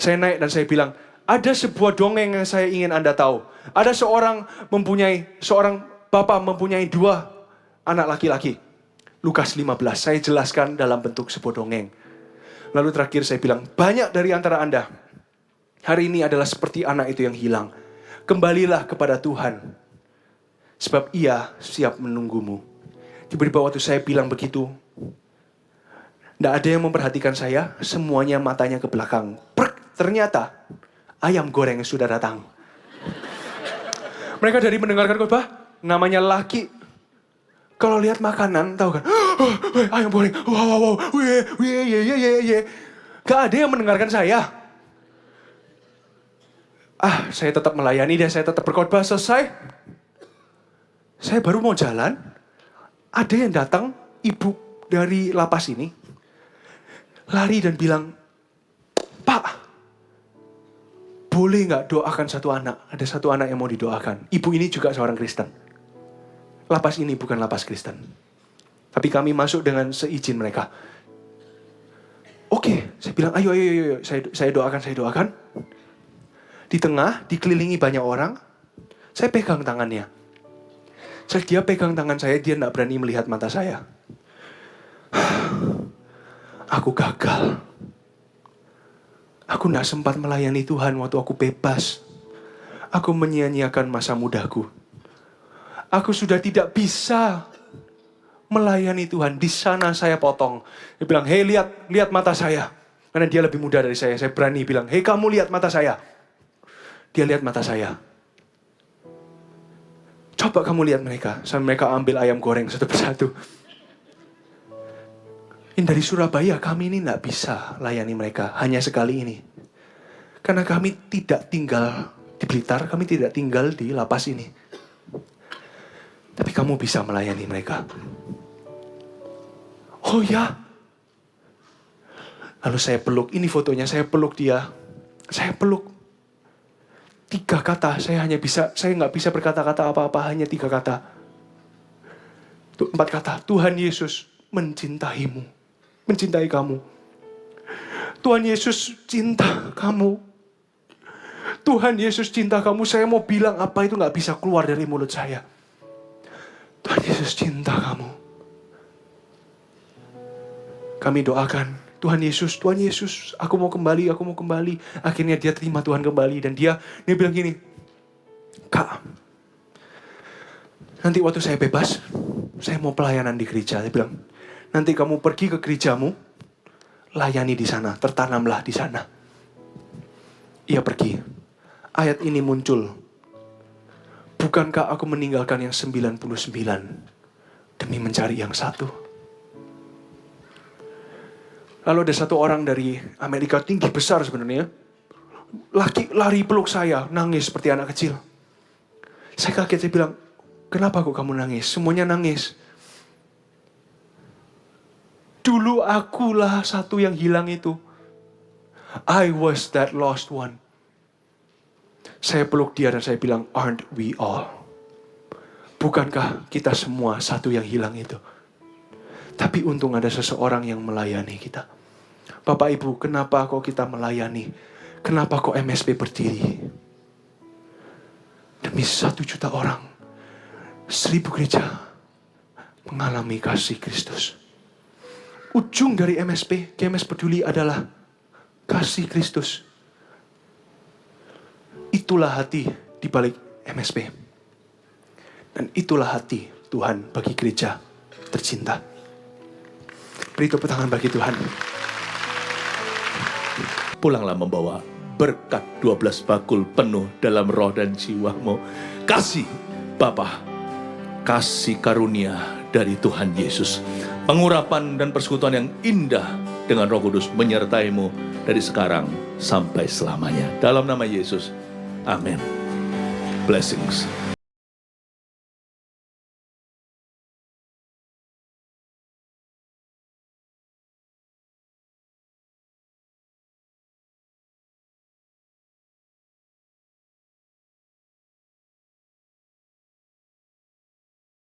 Saya naik dan saya bilang, ada sebuah dongeng yang saya ingin Anda tahu. Ada seorang bapak mempunyai 2 anak laki-laki. Lukas 15. Saya jelaskan dalam bentuk sebuah dongeng. Lalu terakhir saya bilang, banyak dari antara Anda hari ini adalah seperti anak itu yang hilang. Kembalilah kepada Tuhan, sebab Ia siap menunggumu. Tiba-tiba waktu saya bilang begitu, tidak ada yang memperhatikan saya, semuanya matanya ke belakang. Ternyata ayam goreng sudah datang. Mereka dari mendengarkan khotbah, namanya laki. Kalau lihat makanan, tahu kan? Ayam goreng, wow, ye. Gak ada yang mendengarkan saya. Saya tetap melayani dan saya tetap berkhotbah. Selesai. Saya baru mau jalan. Ada yang datang, ibu dari lapas ini. Lari dan bilang, Pak, boleh gak doakan satu anak? Ada satu anak yang mau didoakan. Ibu ini juga seorang Kristen. Lapas ini bukan lapas Kristen. Tapi kami masuk dengan seizin mereka. Oke, saya bilang, ayo. Saya doakan. Di tengah, dikelilingi banyak orang. Saya pegang tangannya. Dia pegang tangan saya, dia tidak berani melihat mata saya. Aku gagal. Aku tidak sempat melayani Tuhan waktu aku bebas. Aku menyia-nyiakan masa mudaku. Aku sudah tidak bisa melayani Tuhan. Di sana saya potong. Dia bilang, hei lihat mata saya. Karena dia lebih muda dari saya. Saya berani bilang, hei kamu lihat mata saya. Dia lihat mata saya. Coba kamu lihat mereka. Sampai mereka ambil ayam goreng satu persatu. Ini dari Surabaya, kami ini tidak bisa layani mereka. Hanya sekali ini. Karena kami tidak tinggal di Blitar. Kami tidak tinggal di lapas ini. Tapi kamu bisa melayani mereka. Oh ya. Lalu saya peluk. Ini fotonya, saya peluk dia. Saya peluk. 3 kata. Saya nggak bisa berkata-kata apa-apa. Hanya 3 kata. 4 kata. Tuhan Yesus mencintaimu. Mencintai kamu. Tuhan Yesus cinta kamu. Tuhan Yesus cinta kamu. Saya mau bilang apa itu nggak bisa keluar dari mulut saya. Tuhan Yesus cinta kamu. Kami doakan, Tuhan Yesus, aku mau kembali. Akhirnya dia terima Tuhan kembali. Dan dia bilang gini, Kak, nanti waktu saya bebas, saya mau pelayanan di gereja. Dia bilang, nanti kamu pergi ke gerejamu, layani di sana, tertanamlah di sana. Ia pergi. Ayat ini muncul. Bukankah aku meninggalkan yang 99 demi mencari yang satu. Lalu ada satu orang dari Amerika, tinggi besar sebenarnya. Laki lari peluk saya, nangis seperti anak kecil. Saya kaget, saya bilang, kenapa kok kamu nangis? Semuanya nangis. Dulu akulah satu yang hilang itu. I was that lost one. Saya peluk dia dan saya bilang, aren't we all? Bukankah kita semua satu yang hilang itu? Tapi untung ada seseorang yang melayani kita. Bapak Ibu, kenapa kok kita melayani? Kenapa kok MSP berdiri? Demi 1 juta orang, 1000 gereja mengalami kasih Kristus. Ujung dari MSP, GMS Peduli adalah kasih Kristus. Itulah hati di balik MSP. Dan itulah hati Tuhan bagi gereja tercinta. Beri tepuk tangan bagi Tuhan. Pulanglah membawa berkat 12 bakul penuh dalam roh dan jiwamu. Kasih Bapa, kasih karunia dari Tuhan Yesus, pengurapan dan persekutuan yang indah dengan Roh Kudus menyertaimu dari sekarang sampai selamanya. Dalam nama Yesus, amin. Blessings.